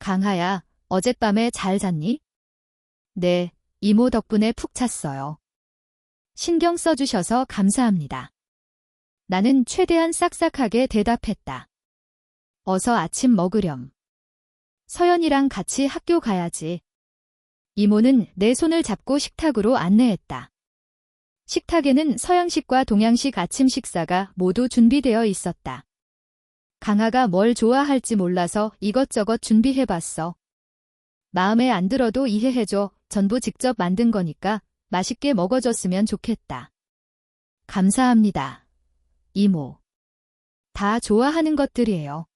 Speaker 1: 강하야, 어젯밤에 잘 잤니? 네, 이모 덕분에 푹 잤어요. 신경 써주셔서 감사합니다. 나는 최대한 싹싹하게 대답했다. 어서 아침 먹으렴. 서연이랑 같이 학교 가야지. 이모는 내 손을 잡고 식탁으로 안내했다. 식탁에는 서양식과 동양식 아침 식사가 모두 준비되어 있었다. 강아가 뭘 좋아할지 몰라서 이것저것 준비해봤어. 마음에 안 들어도 이해해줘. 전부 직접 만든 거니까 맛있게 먹어줬으면 좋겠다. 감사합니다. 이모. 다 좋아하는 것들이에요.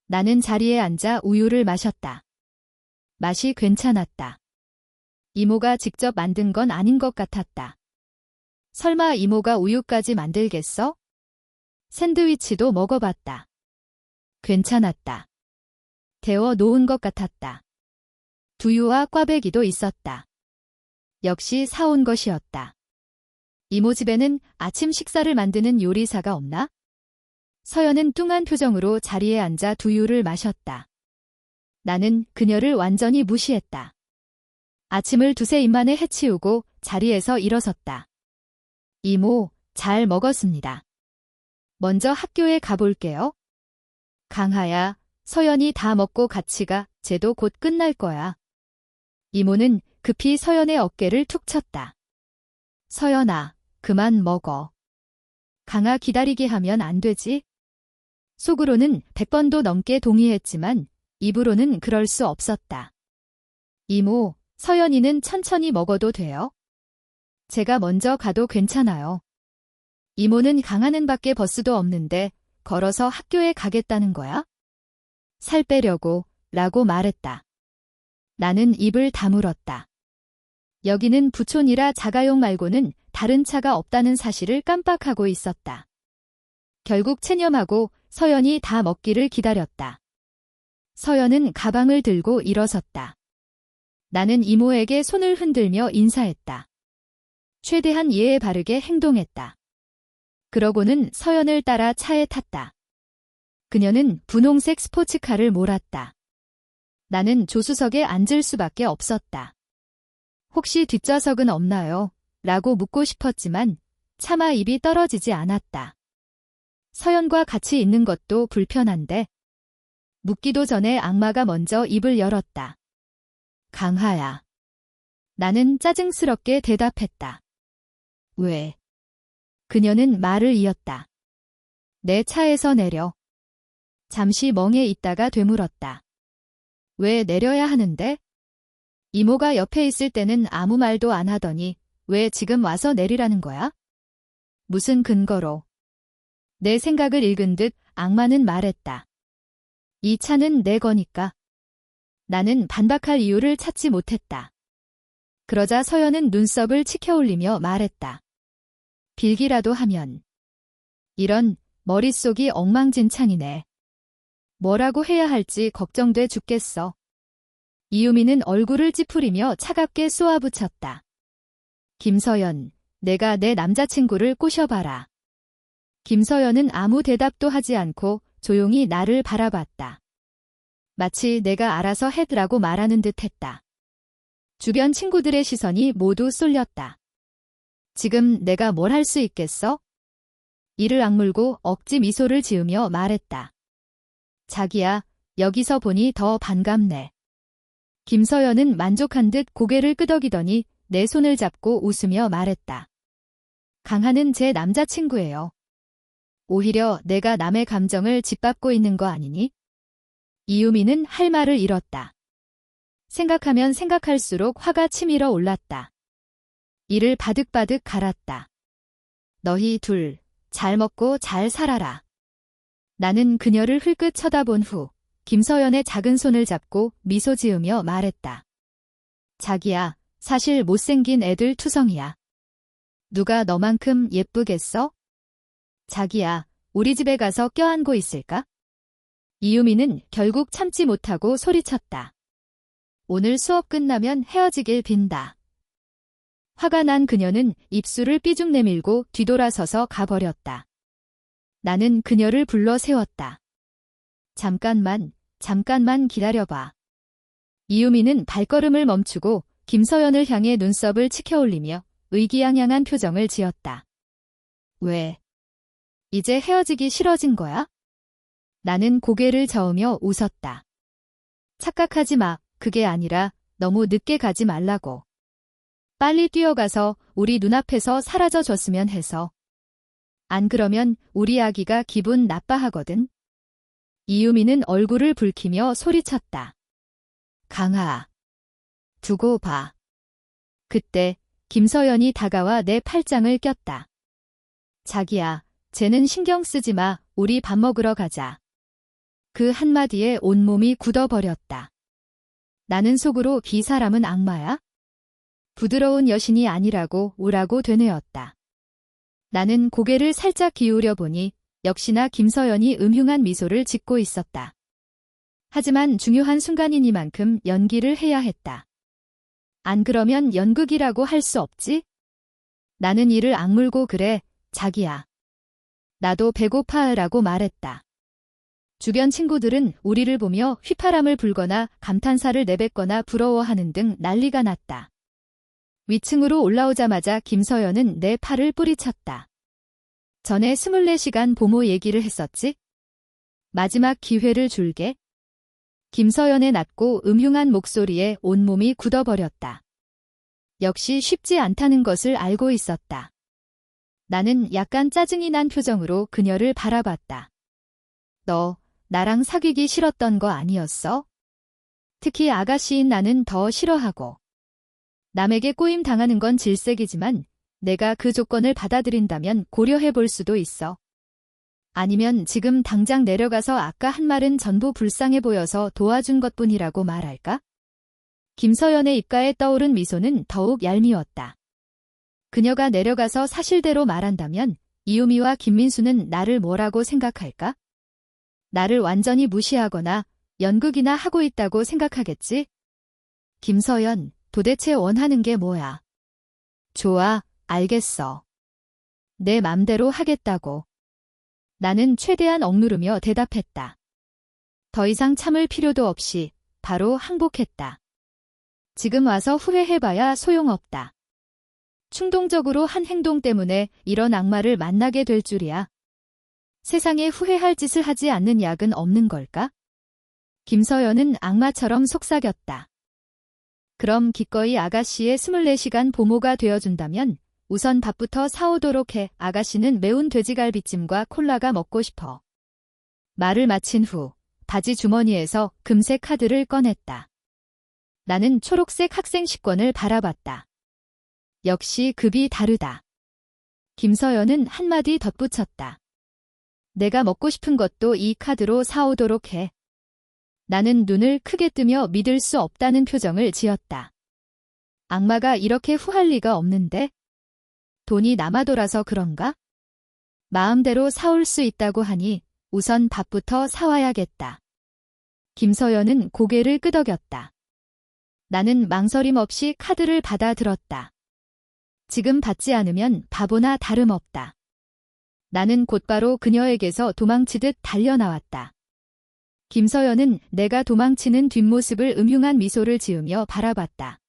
Speaker 1: 나는 자리에 앉아 우유를 마셨다. 맛이 괜찮았다. 이모가 직접 만든 건 아닌 것 같았다. 설마 이모가 우유까지 만들겠어? 샌드위치도 먹어봤다. 괜찮았다. 데워 놓은 것 같았다. 두유와 꽈배기도 있었다. 역시 사온 것이었다. 이모 집에는 아침 식사를 만드는 요리사가 없나? 서연은 뚱한 표정으로 자리에 앉아 두유를 마셨다. 나는 그녀를 완전히 무시했다. 아침을 두세 입 만에 해치우고 자리에서 일어섰다. 이모, 잘 먹었습니다. 먼저 학교에 가볼게요. 강하야, 서연이 다 먹고 같이 가. 쟤도 곧 끝날 거야. 이모는 급히 서연의 어깨를 툭 쳤다. 서연아, 그만 먹어. 강아 기다리게 하면 안 되지? 속으로는 100번도 넘게 동의했지만 입으로는 그럴 수 없었다. 이모, 서연이는 천천히 먹어도 돼요? 제가 먼저 가도 괜찮아요. 이모는 강하는 밖에 버스도 없는데 걸어서 학교에 가겠다는 거야? 살 빼려고 라고 말했다. 나는 입을 다물었다. 여기는 부촌이라 자가용 말고는 다른 차가 없다는 사실을 깜빡하고 있었다. 결국 체념하고 서연이 다 먹기를 기다렸다. 서연은 가방을 들고 일어섰다. 나는 이모에게 손을 흔들며 인사했다. 최대한 예에 바르게 행동했다. 그러고는 서연을 따라 차에 탔다. 그녀는 분홍색 스포츠카를 몰았다. 나는 조수석에 앉을 수밖에 없었다. 혹시 뒷좌석은 없나요? 라고 묻고 싶었지만 차마 입이 떨어지지 않았다. 서연과 같이 있는 것도 불편한데. 묻기도 전에 악마가 먼저 입을 열었다. 강하야. 나는 짜증스럽게 대답했다. 왜? 그녀는 말을 이었다. 내 차에서 내려. 잠시 멍해 있다가 되물었다. 왜 내려야 하는데? 이모가 옆에 있을 때는 아무 말도 안 하더니 왜 지금 와서 내리라는 거야? 무슨 근거로? 내 생각을 읽은 듯 악마는 말했다. 이 차는 내 거니까. 나는 반박할 이유를 찾지 못했다. 그러자 서연은 눈썹을 치켜올리며 말했다. 빌기라도 하면. 이런, 머릿속이 엉망진창이네. 뭐라고 해야 할지 걱정돼 죽겠어. 이유미는 얼굴을 찌푸리며 차갑게 쏘아붙였다. 김서연, 내가 내 남자친구를 꼬셔봐라. 김서연은 아무 대답도 하지 않고 조용히 나를 바라봤다. 마치 내가 알아서 해드라고 말하는 듯 했다. 주변 친구들의 시선이 모두 쏠렸다. 지금 내가 뭘 할 수 있겠어? 이를 악물고 억지 미소를 지으며 말했다. 자기야, 여기서 보니 더 반갑네. 김서연은 만족한 듯 고개를 끄덕이더니 내 손을 잡고 웃으며 말했다. 강하는 제 남자친구예요. 오히려 내가 남의 감정을 짓밟고 있는 거 아니니? 이유미는 할 말을 잃었다. 생각하면 생각할수록 화가 치밀어 올랐다. 이를 바득바득 갈았다. 너희 둘, 잘 먹고 잘 살아라. 나는 그녀를 흘끗 쳐다본 후 김서연의 작은 손을 잡고 미소 지으며 말했다. 자기야, 사실 못생긴 애들 투성이야. 누가 너만큼 예쁘겠어? 자기야, 우리 집에 가서 껴안고 있을까? 이유미는 결국 참지 못하고 소리쳤다. 오늘 수업 끝나면 헤어지길 빈다. 화가 난 그녀는 입술을 삐죽 내밀고 뒤돌아서서 가버렸다. 나는 그녀를 불러 세웠다. 잠깐만 기다려봐. 이유미는 발걸음을 멈추고 김서연을 향해 눈썹을 치켜올리며 의기양양한 표정을 지었다. 왜? 이제 헤어지기 싫어진 거야? 나는 고개를 저으며 웃었다. 착각하지 마. 그게 아니라 너무 늦게 가지 말라고. 빨리 뛰어가서 우리 눈앞에서 사라져 줬으면 해서. 안 그러면 우리 아기가 기분 나빠하거든. 이유미는 얼굴을 붉히며 소리쳤다. 강아. 두고 봐. 그때 김서연이 다가와 내 팔짱을 꼈다. 자기야, 쟤는 신경 쓰지 마. 우리 밥 먹으러 가자. 그 한마디에 온몸이 굳어버렸다. 나는 속으로 이 사람은 악마야? 부드러운 여신이 아니라고 오라고 되뇌었다. 나는 고개를 살짝 기울여 보니 역시나 김서연이 음흉한 미소를 짓고 있었다. 하지만 중요한 순간이니만큼 연기를 해야 했다. 안 그러면 연극이라고 할 수 없지? 나는 이를 악물고 그래, 자기야. 나도 배고파라고 말했다. 주변 친구들은 우리를 보며 휘파람을 불거나 감탄사를 내뱉거나 부러워하는 등 난리가 났다. 위층으로 올라오자마자 김서연은 내 팔을 뿌리쳤다. 전에 24시간 보모 얘기를 했었지? 마지막 기회를 줄게. 김서연의 낮고 음흉한 목소리에 온몸이 굳어버렸다. 역시 쉽지 않다는 것을 알고 있었다. 나는 약간 짜증이 난 표정으로 그녀를 바라봤다. 너 나랑 사귀기 싫었던 거 아니었어? 특히 아가씨인 나는 더 싫어하고. 남에게 꼬임 당하는 건 질색이지만 내가 그 조건을 받아들인다면 고려해 볼 수도 있어. 아니면 지금 당장 내려가서 아까 한 말은 전부 불쌍해 보여서 도와준 것뿐이라고 말할까? 김서연의 입가에 떠오른 미소는 더욱 얄미웠다. 그녀가 내려가서 사실대로 말한다면 이유미와 김민수는 나를 뭐라고 생각할까? 나를 완전히 무시하거나 연극이나 하고 있다고 생각하겠지? 김서연, 도대체 원하는 게 뭐야? 좋아, 알겠어. 내 맘대로 하겠다고. 나는 최대한 억누르며 대답했다. 더 이상 참을 필요도 없이 바로 항복했다. 지금 와서 후회해봐야 소용없다. 충동적으로 한 행동 때문에 이런 악마를 만나게 될 줄이야. 세상에 후회할 짓을 하지 않는 약은 없는 걸까? 김서연은 악마처럼 속삭였다. 그럼 기꺼이 아가씨의 24시간 보모가 되어준다면 우선 밥부터 사오도록 해. 아가씨는 매운 돼지갈비찜과 콜라가 먹고 싶어. 말을 마친 후 바지 주머니에서 금색 카드를 꺼냈다. 나는 초록색 학생 식권을 바라봤다. 역시 급이 다르다. 김서연은 한마디 덧붙였다. 내가 먹고 싶은 것도 이 카드로 사오도록 해. 나는 눈을 크게 뜨며 믿을 수 없다는 표정을 지었다. 악마가 이렇게 후할 리가 없는데? 돈이 남아돌아서 그런가? 마음대로 사올 수 있다고 하니 우선 밥부터 사와야겠다. 김서연은 고개를 끄덕였다. 나는 망설임 없이 카드를 받아 들었다. 지금 받지 않으면 바보나 다름없다. 나는 곧바로 그녀에게서 도망치듯 달려나왔다. 김서연은 내가 도망치는 뒷모습을 음흉한 미소를 지으며 바라봤다.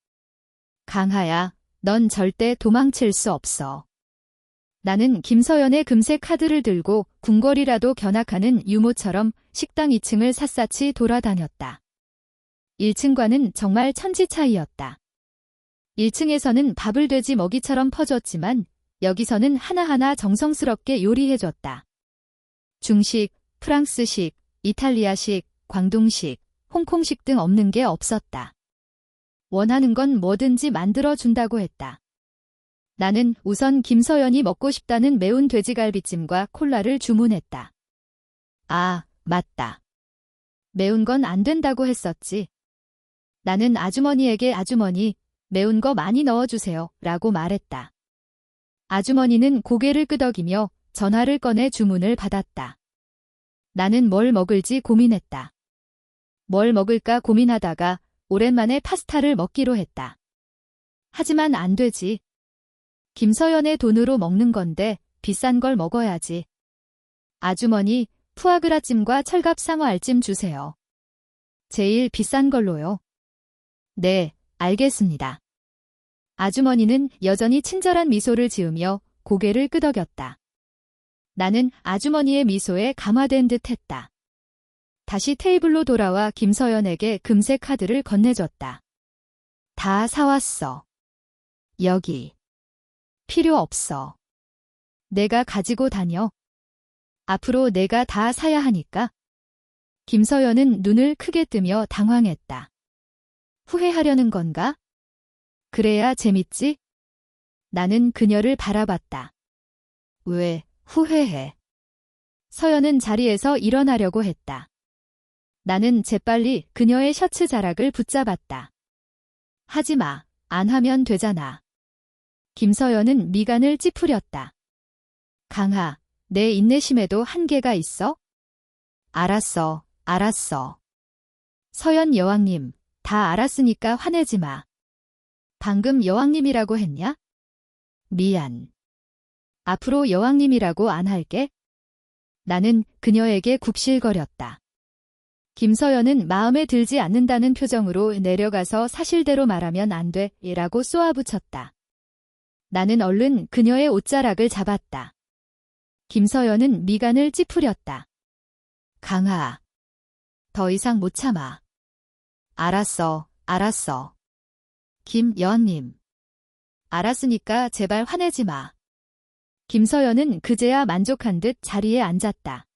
Speaker 1: 강하야, 넌 절대 도망칠 수 없어. 나는 김서연의 금색 카드를 들고 궁궐이라도 견학하는 유모처럼 식당 2층을 샅샅이 돌아다녔다. 1층과는 정말 천지 차이였다. 1층에서는 밥을 돼지 먹이처럼 퍼줬지만 여기서는 하나하나 정성스럽게 요리해줬다. 중식, 프랑스식, 이탈리아식, 광동식, 홍콩식 등 없는 게 없었다. 원하는 건 뭐든지 만들어준다고 했다. 나는 우선 김서연이 먹고 싶다는 매운 돼지갈비찜과 콜라를 주문했다. 아, 맞다. 매운 건 안 된다고 했었지. 나는 아주머니에게 아주머니, 매운 거 많이 넣어주세요 라고 말했다. 아주머니는 고개를 끄덕이며 전화를 꺼내 주문을 받았다. 나는 뭘 먹을지 고민했다. 뭘 먹을까 고민하다가 오랜만에 파스타를 먹기로 했다. 하지만 안 되지. 김서연의 돈으로 먹는 건데 비싼 걸 먹어야지. 아주머니, 푸아그라찜과 철갑상어 알찜 주세요. 제일 비싼 걸로요. 네, 알겠습니다. 아주머니는 여전히 친절한 미소를 지으며 고개를 끄덕였다. 나는 아주머니의 미소에 감화된 듯 했다. 다시 테이블로 돌아와 김서연에게 금색 카드를 건네줬다. 다 사왔어. 여기. 필요 없어. 내가 가지고 다녀. 앞으로 내가 다 사야 하니까. 김서연은 눈을 크게 뜨며 당황했다. 후회하려는 건가? 그래야 재밌지? 나는 그녀를 바라봤다. 왜 후회해? 서연은 자리에서 일어나려고 했다. 나는 재빨리 그녀의 셔츠 자락을 붙잡았다. 하지 마. 안 하면 되잖아. 김서연은 미간을 찌푸렸다. 강하, 내 인내심에도 한계가 있어? 알았어, 알았어. 서연 여왕님, 다 알았으니까 화내지 마. 방금 여왕님이라고 했냐? 미안. 앞으로 여왕님이라고 안 할게. 나는 그녀에게 굽실거렸다. 김서연은 마음에 들지 않는다는 표정으로 내려가서 사실대로 말하면 안 돼, 라고 쏘아붙였다. 나는 얼른 그녀의 옷자락을 잡았다. 김서연은 미간을 찌푸렸다. 강하. 더 이상 못 참아. 알았어, 알았어. 김 여왕님. 알았으니까 제발 화내지 마. 김서연은 그제야 만족한 듯 자리에 앉았다.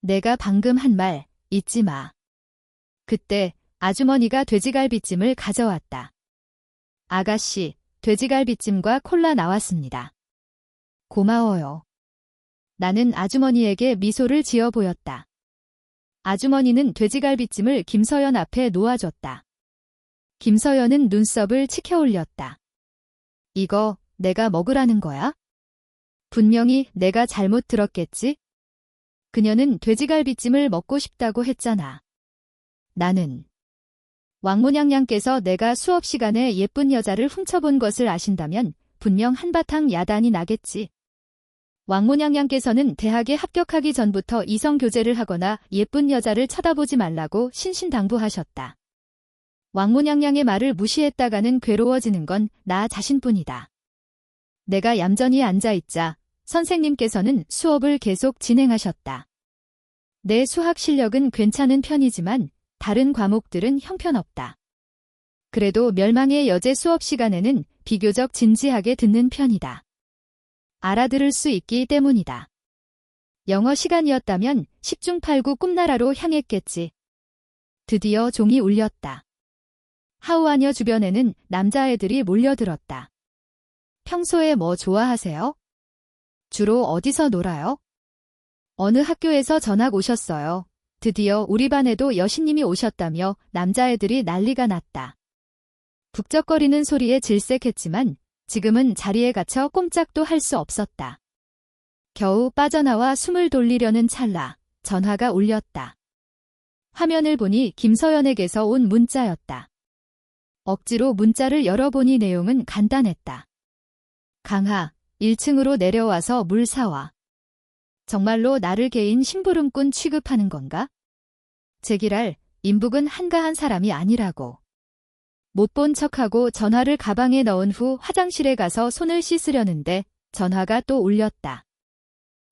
Speaker 1: 내가 방금 한 말 잊지 마. 그때 아주머니가 돼지갈비찜을 가져왔다. 아가씨, 돼지갈비찜과 콜라 나왔습니다. 고마워요. 나는 아주머니에게 미소를 지어 보였다. 아주머니는 돼지갈비찜을 김서연 앞에 놓아줬다. 김서연은 눈썹을 치켜 올렸다. 이거 내가 먹으라는 거야? 분명히 내가 잘못 들었겠지? 그녀는 돼지갈비찜을 먹고 싶다고 했잖아. 나는 왕문양양께서 내가 수업 시간에 예쁜 여자를 훔쳐본 것을 아신다면 분명 한바탕 야단이 나겠지. 왕문양양께서는 대학에 합격하기 전부터 이성교제를 하거나 예쁜 여자를 쳐다보지 말라고 신신당부하셨다. 왕문양양의 말을 무시했다가는 괴로워지는 건 나 자신뿐이다. 내가 얌전히 앉아있자 선생님께서는 수업을 계속 진행하셨다. 내 수학 실력은 괜찮은 편이지만 다른 과목들은 형편없다. 그래도 멸망의 여제 수업 시간에는 비교적 진지하게 듣는 편이다. 알아들을 수 있기 때문이다. 영어 시간이었다면 10중 8구 꿈나라로 향했겠지. 드디어 종이 울렸다. 하우아녀 주변에는 남자애들이 몰려들었다. 평소에 뭐 좋아하세요? 주로 어디서 놀아요? 어느 학교에서 전학 오셨어요. 드디어 우리 반에도 여신님이 오셨다며 남자애들이 난리가 났다. 북적거리는 소리에 질색했지만 지금은 자리에 갇혀 꼼짝도 할 수 없었다. 겨우 빠져나와 숨을 돌리려는 찰나 전화가 울렸다. 화면을 보니 김서연에게서 온 문자였다. 억지로 문자를 열어보니 내용은 간단했다. 강하, 1층으로 내려와서 물 사와. 정말로 나를 개인 심부름꾼 취급하는 건가? 제기랄, 임북은 한가한 사람이 아니라고. 못 본 척하고 전화를 가방에 넣은 후 화장실에 가서 손을 씻으려는데 전화가 또 울렸다.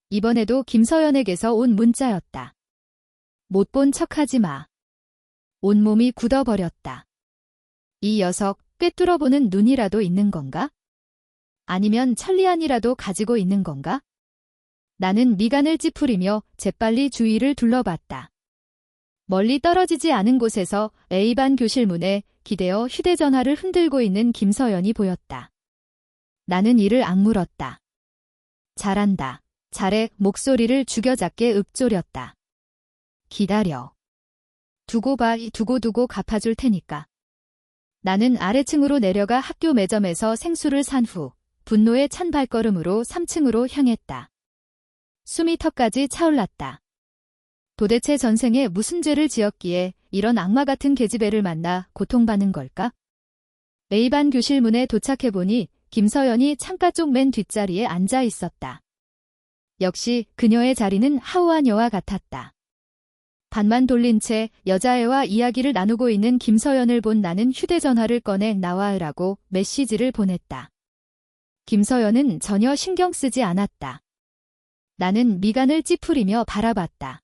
Speaker 1: 이번에도 김서연에게서 온 문자였다. 못 본 척하지 마. 온몸이 굳어버렸다. 이 녀석 꿰뚫어보는 눈이라도 있는 건가? 아니면 천리안이라도 가지고 있는 건가? 나는 미간을 찌푸리며 재빨리 주위를 둘러봤다. 멀리 떨어지지 않은 곳에서 A반 교실 문에 기대어 휴대전화를 흔들고 있는 김서연이 보였다. 나는 이를 악물었다. 잘한다. 잘해. 목소리를 죽여잡게 읊조렸다. 기다려. 두고 봐. 두고 갚아줄 테니까. 나는 아래층으로 내려가 학교 매점에서 생수를 산 후 분노에 찬 발걸음으로 3층으로 향했다. 숨이 턱까지 차올랐다. 도대체 전생에 무슨 죄를 지었기에 이런 악마 같은 계집애를 만나 고통받는 걸까? A반 교실 문에 도착해보니 김서연이 창가 쪽 맨 뒷자리에 앉아 있었다. 역시 그녀의 자리는 하우아녀와 같았다. 반만 돌린 채 여자애와 이야기를 나누고 있는 김서연을 본 나는 휴대전화를 꺼내 나와으라고 메시지를 보냈다. 김서연은 전혀 신경 쓰지 않았다. 나는 미간을 찌푸리며 바라봤다.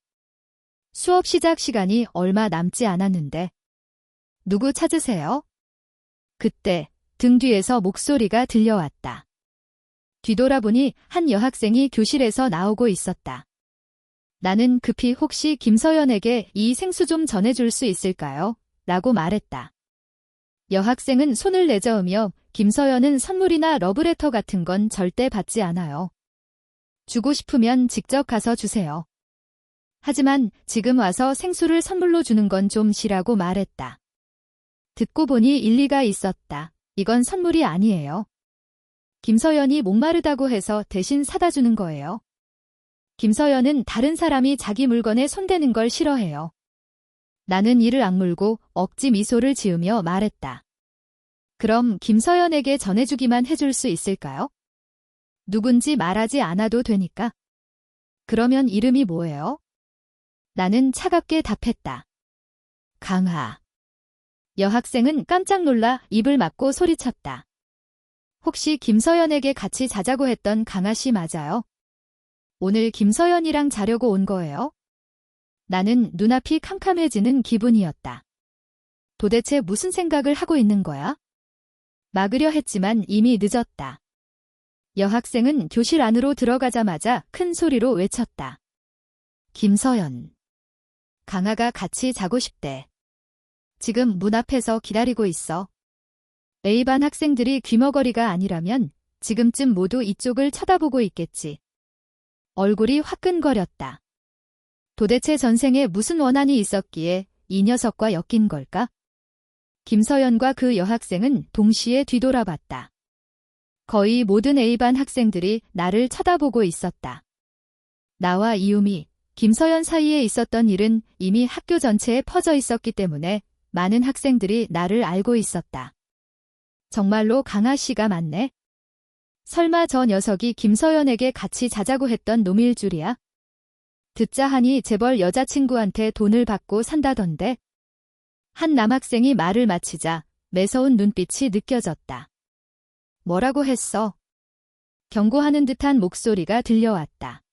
Speaker 1: 수업 시작 시간이 얼마 남지 않았는데. 누구 찾으세요? 그때 등 뒤에서 목소리가 들려왔다. 뒤돌아보니 한 여학생이 교실에서 나오고 있었다. 나는 급히 혹시 김서연에게 이 생수 좀 전해줄 수 있을까요? 라고 말했다. 여학생은 손을 내저으며 김서연은 선물이나 러브레터 같은 건 절대 받지 않아요. 주고 싶으면 직접 가서 주세요. 하지만 지금 와서 생수를 선물로 주는 건 좀 시라고 말했다. 듣고 보니 일리가 있었다. 이건 선물이 아니에요. 김서연이 목마르다고 해서 대신 사다 주는 거예요. 김서연은 다른 사람이 자기 물건에 손대는 걸 싫어해요. 나는 이를 악물고 억지 미소를 지으며 말했다. 그럼 김서연에게 전해주기만 해줄 수 있을까요? 누군지 말하지 않아도 되니까. 그러면 이름이 뭐예요? 나는 차갑게 답했다. 강하. 여학생은 깜짝 놀라 입을 막고 소리쳤다. 혹시 김서연에게 같이 자자고 했던 강하 씨 맞아요? 오늘 김서연이랑 자려고 온 거예요? 나는 눈앞이 캄캄해지는 기분이었다. 도대체 무슨 생각을 하고 있는 거야? 막으려 했지만 이미 늦었다. 여학생은 교실 안으로 들어가자마자 큰 소리로 외쳤다. 김서연. 강하가 같이 자고 싶대. 지금 문 앞에서 기다리고 있어. A반 학생들이 귀머거리가 아니라면 지금쯤 모두 이쪽을 쳐다보고 있겠지. 얼굴이 화끈거렸다. 도대체 전생에 무슨 원한이 있었기에 이 녀석과 엮인 걸까? 김서연과 그 여학생은 동시에 뒤돌아봤다. 거의 모든 A반 학생들이 나를 쳐다보고 있었다. 나와 이유미, 김서연 사이에 있었던 일은 이미 학교 전체에 퍼져 있었기 때문에 많은 학생들이 나를 알고 있었다. 정말로 강하 씨가 맞네? 설마 저 녀석이 김서연에게 같이 자자고 했던 놈일 줄이야? 듣자 하니 재벌 여자친구한테 돈을 받고 산다던데. 한 남학생이 말을 마치자 매서운 눈빛이 느껴졌다. 뭐라고 했어? 경고하는 듯한 목소리가 들려왔다.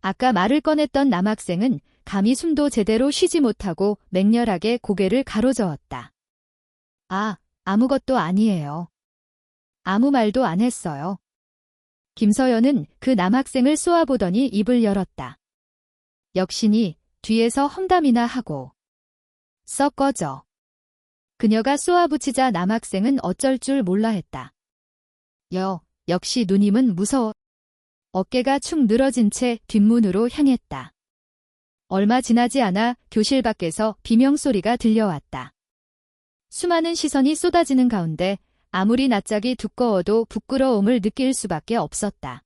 Speaker 1: 아까 말을 꺼냈던 남학생은 감히 숨도 제대로 쉬지 못하고 맹렬하게 고개를 가로저었다. 아무것도 아니에요. 아무 말도 안 했어요. 김서연은 그 남학생을 쏘아보더니 입을 열었다. 역시니 뒤에서 험담이나 하고. 썩 꺼져. 그녀가 쏘아붙이자 남학생은 어쩔 줄 몰라 했다. 역시 누님은 무서워. 어깨가 축 늘어진 채 뒷문으로 향했다. 얼마 지나지 않아 교실 밖에서 비명소리가 들려왔다. 수많은 시선이 쏟아지는 가운데 아무리 낯짝이 두꺼워도 부끄러움을 느낄 수밖에 없었다.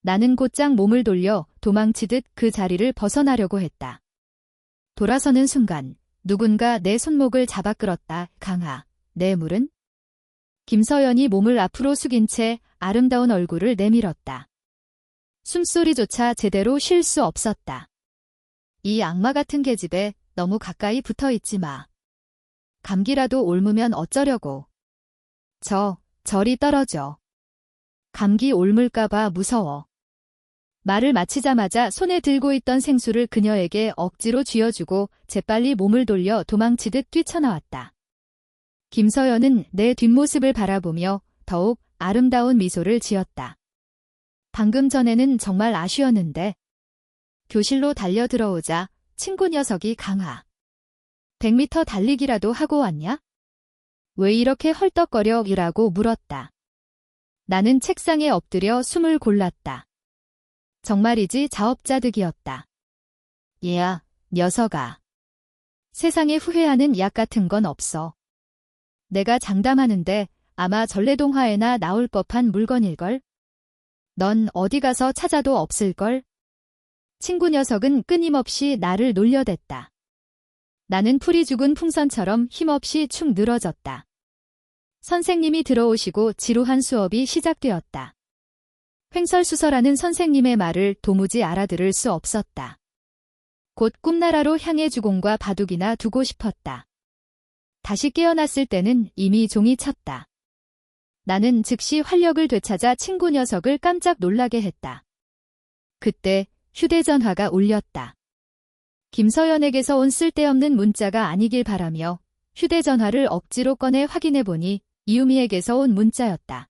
Speaker 1: 나는 곧장 몸을 돌려 도망치듯 그 자리를 벗어나려고 했다. 돌아서는 순간 누군가 내 손목을 잡아 끌었다. 강하, 내 물은? 김서연이 몸을 앞으로 숙인 채 아름다운 얼굴을 내밀었다. 숨소리조차 제대로 쉴 수 없었다. 이 악마 같은 계집애 너무 가까이 붙어 있지 마. 감기라도 옮으면 어쩌려고. 저리 떨어져. 감기 옮을까봐 무서워. 말을 마치자마자 손에 들고 있던 생수를 그녀에게 억지로 쥐어주고 재빨리 몸을 돌려 도망치듯 뛰쳐나왔다. 김서연은 내 뒷모습을 바라보며 더욱 아름다운 미소를 지었다. 방금 전에는 정말 아쉬웠는데. 교실로 달려 들어오자 친구 녀석이 강하. 100m 달리기라도 하고 왔냐? 왜 이렇게 헐떡거려? 이라고 물었다. 나는 책상에 엎드려 숨을 골랐다. 정말이지 자업자득이었다. 얘야, 녀석아. 세상에 후회하는 약 같은 건 없어. 내가 장담하는데 아마 전래동화에나 나올 법한 물건일걸? 넌 어디 가서 찾아도 없을걸? 친구 녀석은 끊임없이 나를 놀려댔다. 나는 풀이 죽은 풍선처럼 힘없이 축 늘어졌다. 선생님이 들어오시고 지루한 수업이 시작되었다. 횡설수설하는 선생님의 말을 도무지 알아들을 수 없었다. 곧 꿈나라로 향해 주공과 바둑이나 두고 싶었다. 다시 깨어났을 때는 이미 종이 쳤다. 나는 즉시 활력을 되찾아 친구 녀석을 깜짝 놀라게 했다. 그때 휴대전화가 울렸다. 김서연에게서 온 쓸데없는 문자가 아니길 바라며 휴대전화를 억지로 꺼내 확인해보니 이유미에게서 온 문자였다.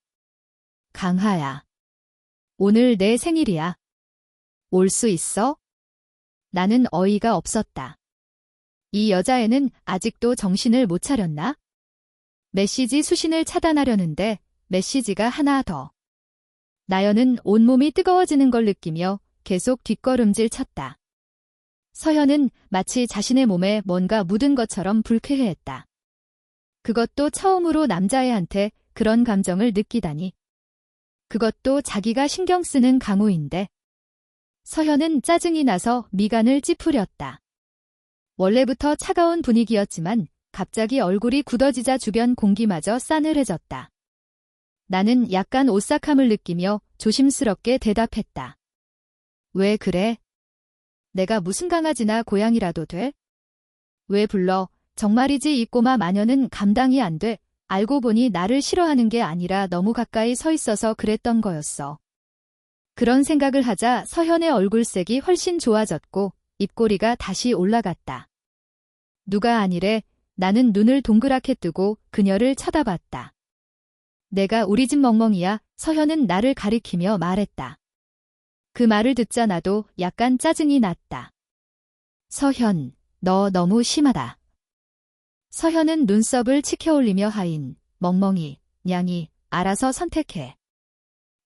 Speaker 1: 강하야. 오늘 내 생일이야. 올 수 있어? 나는 어이가 없었다. 이 여자애는 아직도 정신을 못 차렸나? 메시지 수신을 차단하려는데 메시지가 하나 더. 나연은 온몸이 뜨거워지는 걸 느끼며 계속 뒷걸음질 쳤다. 서현은 마치 자신의 몸에 뭔가 묻은 것처럼 불쾌해했다. 그것도 처음으로 남자애한테 그런 감정을 느끼다니. 그것도 자기가 신경 쓰는 강우인데. 서현은 짜증이 나서 미간을 찌푸렸다. 원래부터 차가운 분위기였지만 갑자기 얼굴이 굳어지자 주변 공기마저 싸늘해졌다. 나는 약간 오싹함을 느끼며 조심스럽게 대답했다. 왜 그래? 내가 무슨 강아지나 고양이라도 돼? 왜 불러? 정말이지 이 꼬마 마녀는 감당이 안 돼. 알고 보니 나를 싫어하는 게 아니라 너무 가까이 서 있어서 그랬던 거였어. 그런 생각을 하자 서현의 얼굴색이 훨씬 좋아졌고 입꼬리가 다시 올라갔다. 누가 아니래. 나는 눈을 동그랗게 뜨고 그녀를 쳐다봤다. 내가 우리 집 멍멍이야. 서현은 나를 가리키며 말했다. 그 말을 듣자 나도 약간 짜증이 났다. 서현, 너 너무 심하다. 서현은 눈썹을 치켜올리며 하인, 멍멍이, 냥이, 알아서 선택해.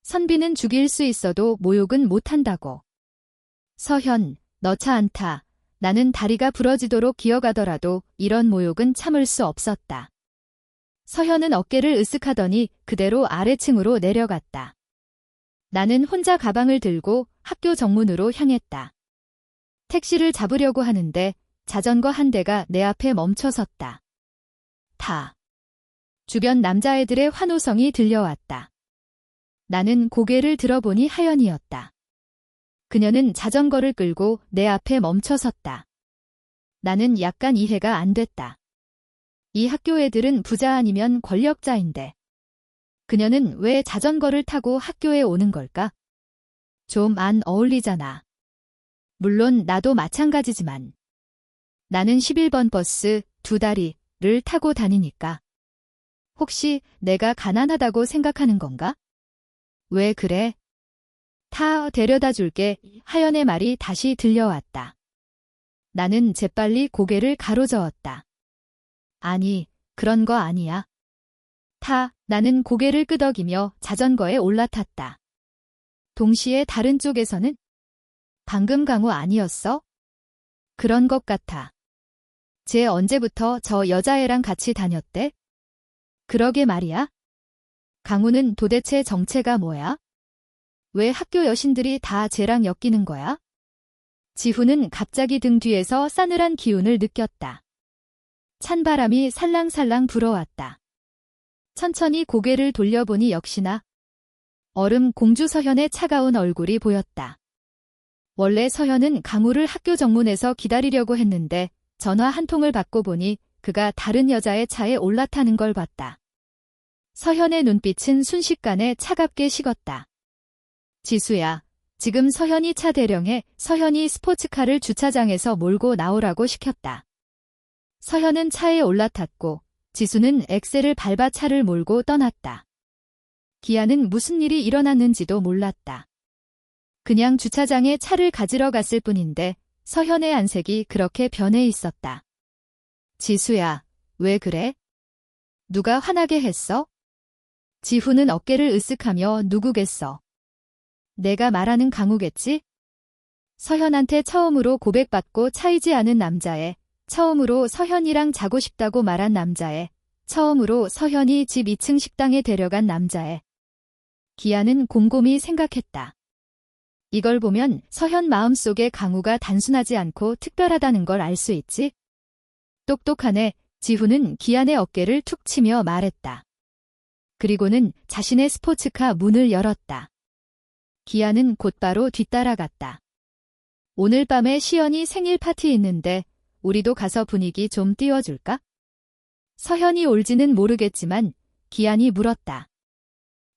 Speaker 1: 선비는 죽일 수 있어도 모욕은 못한다고. 서현, 너 차 안 타. 나는 다리가 부러지도록 기어가더라도 이런 모욕은 참을 수 없었다. 서현은 어깨를 으쓱하더니 그대로 아래층으로 내려갔다. 나는 혼자 가방을 들고 학교 정문으로 향했다. 택시를 잡으려고 하는데 자전거 한 대가 내 앞에 멈춰 섰다. 타. 주변 남자애들의 환호성이 들려왔다. 나는 고개를 들어보니 하연이었다. 그녀는 자전거를 끌고 내 앞에 멈춰 섰다. 나는 약간 이해가 안 됐다. 이 학교 애들은 부자 아니면 권력자인데 그녀는 왜 자전거를 타고 학교에 오는 걸까? 좀 안 어울리잖아. 물론 나도 마찬가지지만 나는 11번 버스 2다리를 타고 다니니까. 혹시 내가 가난하다고 생각하는 건가? 왜 그래? 타 데려다 줄게. 하연의 말이 다시 들려왔다. 나는 재빨리 고개를 가로저었다. 아니, 그런 거 아니야. 타, 나는 고개를 끄덕이며 자전거에 올라탔다. 동시에 다른 쪽에서는 방금 강우 아니었어? 그런 것 같아. 쟤 언제부터 저 여자애랑 같이 다녔대? 그러게 말이야. 강우는 도대체 정체가 뭐야? 왜 학교 여신들이 다 쟤랑 엮이는 거야? 지훈은 갑자기 등 뒤에서 싸늘한 기운을 느꼈다. 찬바람이 살랑살랑 불어왔다. 천천히 고개를 돌려보니 역시나 얼음 공주 서현의 차가운 얼굴이 보였다. 원래 서현은 강우를 학교 정문에서 기다리려고 했는데 전화 한 통을 받고 보니 그가 다른 여자의 차에 올라타는 걸 봤다. 서현의 눈빛은 순식간에 차갑게 식었다. 지수야, 지금 서현이 차 대령해. 서현이 스포츠카를 주차장에서 몰고 나오라고 시켰다. 서현은 차에 올라탔고 지수는 엑셀을 밟아 차를 몰고 떠났다. 기아는 무슨 일이 일어났는지도 몰랐다. 그냥 주차장에 차를 가지러 갔을 뿐인데 서현의 안색이 그렇게 변해 있었다. 지수야, 왜 그래? 누가 화나게 했어? 지훈은 어깨를 으쓱하며 누구겠어? 내가 말하는 강우겠지? 서현한테 처음으로 고백받고 차이지 않은 남자애, 처음으로 서현이랑 자고 싶다고 말한 남자애, 처음으로 서현이 집 2층 식당에 데려간 남자애. 기아는 곰곰이 생각했다. 이걸 보면 서현 마음속에 강우가 단순하지 않고 특별하다는 걸 알 수 있지? 똑똑하네. 지훈은 기안의 어깨를 툭 치며 말했다. 그리고는 자신의 스포츠카 문을 열었다. 기아는 곧바로 뒤따라갔다. 오늘 밤에 시연이 생일 파티 있는데 우리도 가서 분위기 좀 띄워줄까? 서현이 올지는 모르겠지만 기안이 물었다.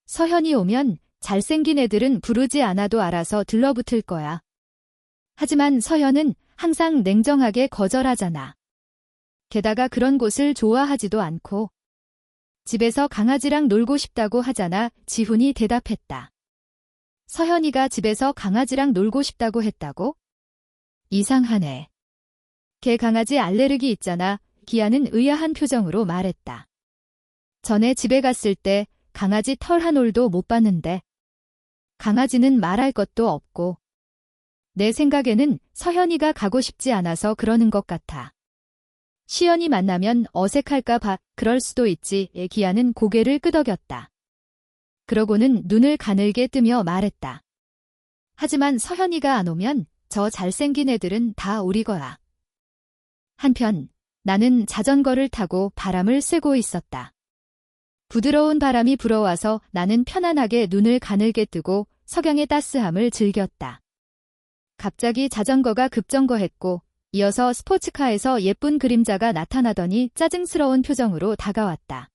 Speaker 1: 서현이 오면 잘생긴 애들은 부르지 않아도 알아서 들러붙을 거야. 하지만 서현은 항상 냉정하게 거절하잖아. 게다가 그런 곳을 좋아하지도 않고. 집에서 강아지랑 놀고 싶다고 하잖아. 지훈이 대답했다. 서현이가 집에서 강아지랑 놀고 싶다고 했다고? 이상하네. 걔 강아지 알레르기 있잖아. 기아는 의아한 표정으로 말했다. 전에 집에 갔을 때 강아지 털 한 올도 못 봤는데. 강아지는 말할 것도 없고. 내 생각에는 서현이가 가고 싶지 않아서 그러는 것 같아. 시연이 만나면 어색할까 봐. 그럴 수도 있지. 기아는 고개를 끄덕였다. 그러고는 눈을 가늘게 뜨며 말했다. 하지만 서현이가 안 오면 저 잘생긴 애들은 다 우리 거야. 한편 나는 자전거를 타고 바람을 쐬고 있었다. 부드러운 바람이 불어와서 나는 편안하게 눈을 가늘게 뜨고 석양의 따스함을 즐겼다. 갑자기 자전거가 급정거했고 이어서 스포츠카에서 예쁜 그림자가 나타나더니 짜증스러운 표정으로 다가왔다.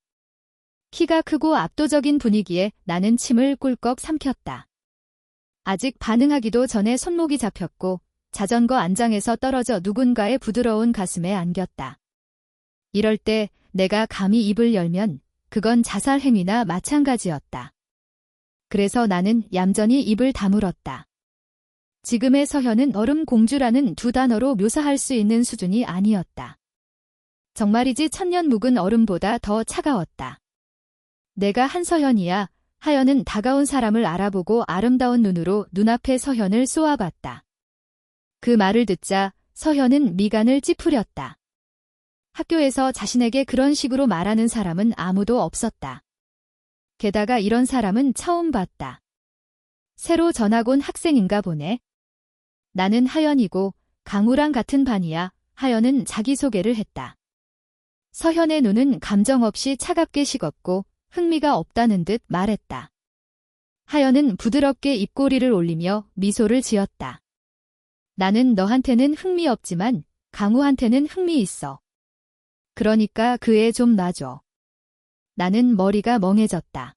Speaker 1: 키가 크고 압도적인 분위기에 나는 침을 꿀꺽 삼켰다. 아직 반응하기도 전에 손목이 잡혔고 자전거 안장에서 떨어져 누군가의 부드러운 가슴에 안겼다. 이럴 때 내가 감히 입을 열면 그건 자살 행위나 마찬가지였다. 그래서 나는 얌전히 입을 다물었다. 지금의 서현은 얼음 공주라는 두 단어로 묘사할 수 있는 수준이 아니었다. 정말이지 천년 묵은 얼음보다 더 차가웠다. 내가 한서현이야. 하연은 다가온 사람을 알아보고 아름다운 눈으로 눈앞의 서현을 쏘아봤다. 그 말을 듣자 서현은 미간을 찌푸렸다. 학교에서 자신에게 그런 식으로 말하는 사람은 아무도 없었다. 게다가 이런 사람은 처음 봤다. 새로 전학 온 학생인가 보네. 나는 하연이고 강우랑 같은 반이야. 하연은 자기소개를 했다. 서현의 눈은 감정 없이 차갑게 식었고 흥미가 없다는 듯 말했다. 하연은 부드럽게 입꼬리를 올리며 미소를 지었다. 나는 너한테는 흥미 없지만 강우한테는 흥미 있어. 그러니까 그 애 좀 놔줘. 나는 머리가 멍해졌다.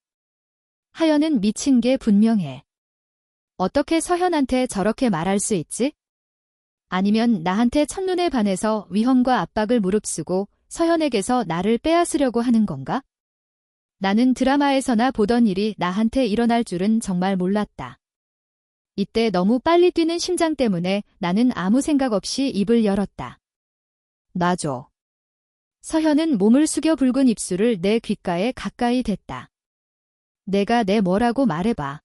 Speaker 1: 하연은 미친 게 분명해. 어떻게 서현한테 저렇게 말할 수 있지? 아니면 나한테 첫눈에 반해서 위험과 압박을 무릅쓰고 서현에게서 나를 빼앗으려고 하는 건가? 나는 드라마에서나 보던 일이 나한테 일어날 줄은 정말 몰랐다. 이때 너무 빨리 뛰는 심장 때문에 나는 아무 생각 없이 입을 열었다. 놔줘. 서현은 몸을 숙여 붉은 입술을 내 귓가에 가까이 댔다. 내가 내 뭐라고 말해봐.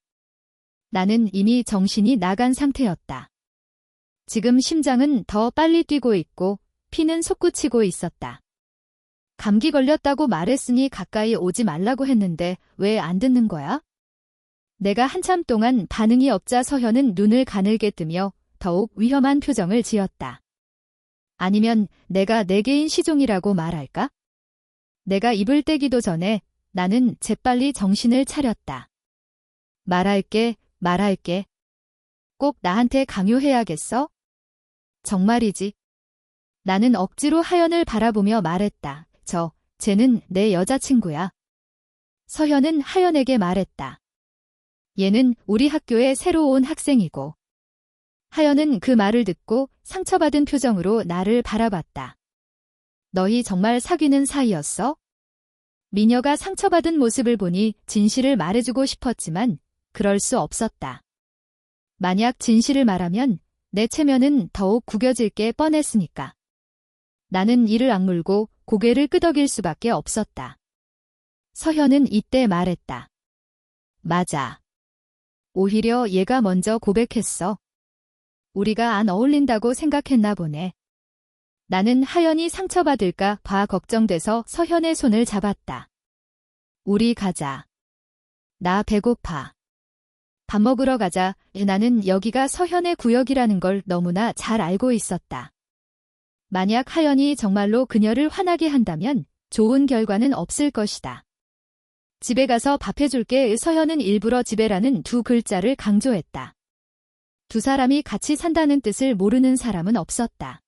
Speaker 1: 나는 이미 정신이 나간 상태였다. 지금 심장은 더 빨리 뛰고 있고 피는 솟구치고 있었다. 감기 걸렸다고 말했으니 가까이 오지 말라고 했는데 왜 안 듣는 거야? 내가 한참 동안 반응이 없자 서현은 눈을 가늘게 뜨며 더욱 위험한 표정을 지었다. 아니면 내가 내 개인 시종이라고 말할까? 내가 입을 떼기도 전에 나는 재빨리 정신을 차렸다. 말할게. 꼭 나한테 강요해야겠어? 정말이지. 나는 억지로 하연을 바라보며 말했다. 쟤는 내 여자친구야. 서현은 하연에게 말했다. 얘는 우리 학교에 새로 온 학생이고. 하연은 그 말을 듣고 상처받은 표정으로 나를 바라봤다. 너희 정말 사귀는 사이였어? 미녀가 상처받은 모습을 보니 진실을 말해주고 싶었지만 그럴 수 없었다. 만약 진실을 말하면 내 체면은 더욱 구겨질 게 뻔했으니까. 나는 이를 악물고 고개를 끄덕일 수밖에 없었다. 서현은 이때 말했다. 맞아. 오히려 얘가 먼저 고백했어. 우리가 안 어울린다고 생각했나 보네. 나는 하연이 상처받을까 봐 걱정돼서 서현의 손을 잡았다. 우리 가자. 나 배고파. 밥 먹으러 가자. 나는 여기가 서현의 구역이라는 걸 너무나 잘 알고 있었다. 만약 하연이 정말로 그녀를 화나게 한다면 좋은 결과는 없을 것이다. 집에 가서 밥 해줄게. 서현은 일부러 집에라는 두 글자를 강조했다. 두 사람이 같이 산다는 뜻을 모르는 사람은 없었다.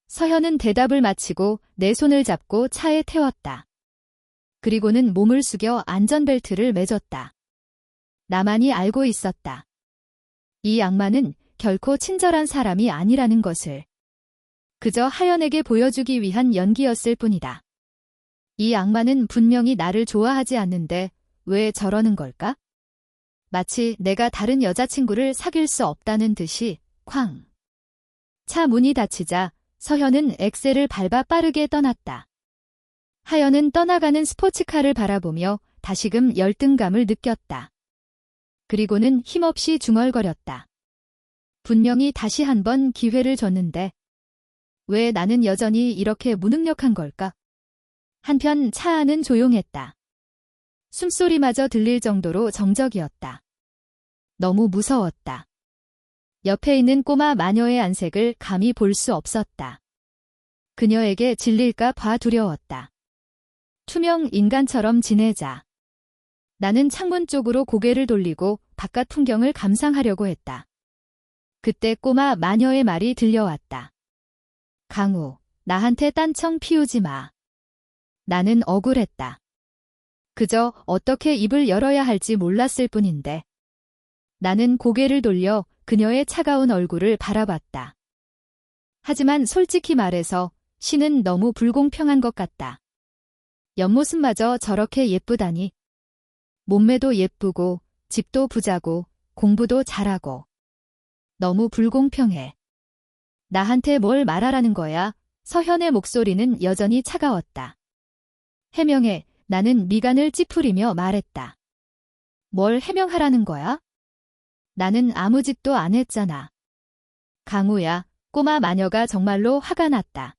Speaker 1: 서현은 대답을 마치고 내 손을 잡고 차에 태웠다. 그리고는 몸을 숙여 안전벨트를 매줬다. 나만이 알고 있었다. 이 악마는 결코 친절한 사람이 아니라는 것을. 그저 하연에게 보여주기 위한 연기였을 뿐이다. 이 악마는 분명히 나를 좋아하지 않는데 왜 저러는 걸까? 마치 내가 다른 여자친구를 사귈 수 없다는 듯이 쾅. 차 문이 닫히자 서현은 엑셀을 밟아 빠르게 떠났다. 하연은 떠나가는 스포츠카를 바라보며 다시금 열등감을 느꼈다. 그리고는 힘없이 중얼거렸다. 분명히 다시 한번 기회를 줬는데 왜 나는 여전히 이렇게 무능력한 걸까? 한편 차 안은 조용했다. 숨소리마저 들릴 정도로 정적이었다. 너무 무서웠다. 옆에 있는 꼬마 마녀의 안색을 감히 볼 수 없었다. 그녀에게 질릴까 봐 두려웠다. 투명 인간처럼 지내자. 나는 창문 쪽으로 고개를 돌리고 바깥 풍경을 감상하려고 했다. 그때 꼬마 마녀의 말이 들려왔다. 강우, 나한테 딴청 피우지 마. 나는 억울했다. 그저 어떻게 입을 열어야 할지 몰랐을 뿐인데. 나는 고개를 돌려 그녀의 차가운 얼굴을 바라봤다. 하지만 솔직히 말해서 신은 너무 불공평한 것 같다. 옆모습마저 저렇게 예쁘다니. 몸매도 예쁘고 집도 부자고 공부도 잘하고. 너무 불공평해. 나한테 뭘 말하라는 거야? 서현의 목소리는 여전히 차가웠다. 해명해. 나는 미간을 찌푸리며 말했다. 뭘 해명하라는 거야? 나는 아무 짓도 안 했잖아. 강우야, 꼬마 마녀가 정말로 화가 났다.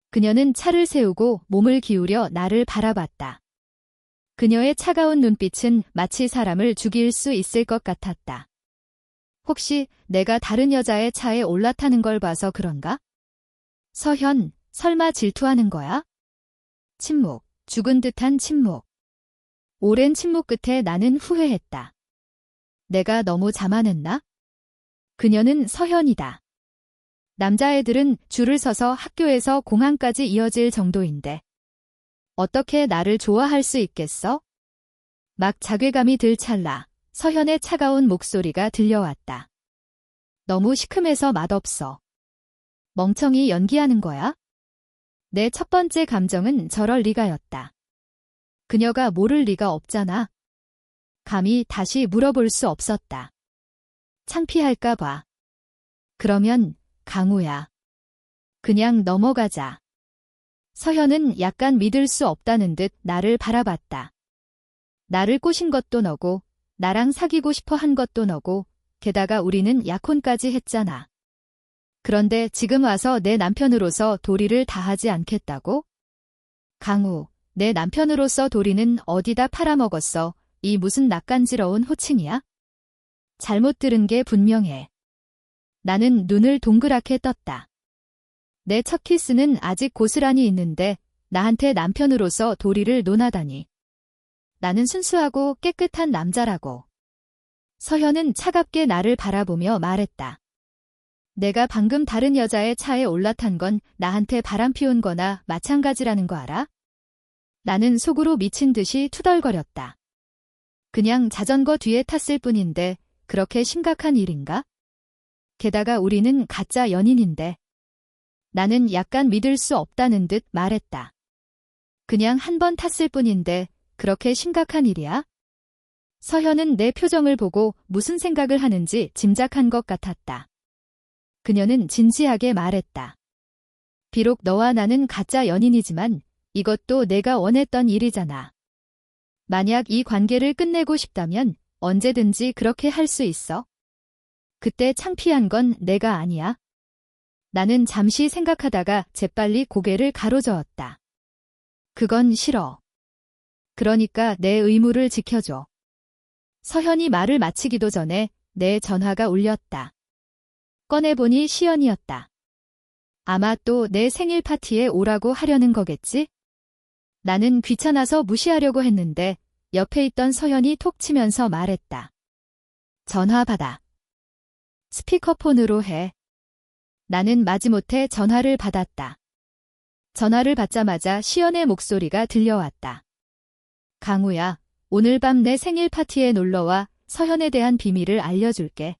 Speaker 1: 그녀는 차를 세우고 몸을 기울여 나를 바라봤다. 그녀의 차가운 눈빛은 마치 사람을 죽일 수 있을 것 같았다. 혹시 내가 다른 여자의 차에 올라타는 걸 봐서 그런가? 서현, 설마 질투하는 거야? 침묵, 죽은 듯한 침묵. 오랜 침묵 끝에 나는 후회했다. 내가 너무 자만했나? 그녀는 서현이다. 남자애들은 줄을 서서 학교에서 공항까지 이어질 정도인데 어떻게 나를 좋아할 수 있겠어? 막 자괴감이 들 찰나 서현의 차가운 목소리가 들려왔다. 너무 시큼해서 맛없어. 멍청이 연기하는 거야? 내 첫 번째 감정은 저럴 리가였다. 그녀가 모를 리가 없잖아. 감히 다시 물어볼 수 없었다. 창피할까 봐. 그러면 강우야. 그냥 넘어가자. 서현은 약간 믿을 수 없다는 듯 나를 바라봤다. 나를 꼬신 것도 너고 나랑 사귀고 싶어 한 것도 너고 게다가 우리는 약혼까지 했잖아. 그런데 지금 와서 내 남편으로서 도리를 다하지 않겠다고? 강우, 내 남편으로서 도리는 어디다 팔아먹었어? 이 무슨 낯간지러운 호칭이야? 잘못 들은 게 분명해. 나는 눈을 동그랗게 떴다. 내 첫 키스는 아직 고스란히 있는데 나한테 남편으로서 도리를 논하다니. 나는 순수하고 깨끗한 남자라고. 서현은 차갑게 나를 바라보며 말했다. 내가 방금 다른 여자의 차에 올라탄 건 나한테 바람 피운 거나 마찬가지라는 거 알아? 나는 속으로 미친 듯이 투덜거렸다. 그냥 자전거 뒤에 탔을 뿐인데 그렇게 심각한 일인가? 게다가 우리는 가짜 연인인데. 나는 약간 믿을 수 없다는 듯 말했다. 그냥 한 번 탔을 뿐인데 그렇게 심각한 일이야? 서현은 내 표정을 보고 무슨 생각을 하는지 짐작한 것 같았다. 그녀는 진지하게 말했다. 비록 너와 나는 가짜 연인이지만 이것도 내가 원했던 일이잖아. 만약 이 관계를 끝내고 싶다면 언제든지 그렇게 할 수 있어. 그때 창피한 건 내가 아니야. 나는 잠시 생각하다가 재빨리 고개를 가로저었다. 그건 싫어. 그러니까 내 의무를 지켜줘. 서현이 말을 마치기도 전에 내 전화가 울렸다. 꺼내보니 시연이었다. 아마 또 내 생일 파티에 오라고 하려는 거겠지? 나는 귀찮아서 무시하려고 했는데 옆에 있던 서현이 톡 치면서 말했다. 전화 받아. 스피커폰으로 해. 나는 마지못해 전화를 받았다. 전화를 받자마자 시연의 목소리가 들려왔다. 강우야, 오늘 밤 내 생일 파티에 놀러와. 서현에 대한 비밀을 알려줄게.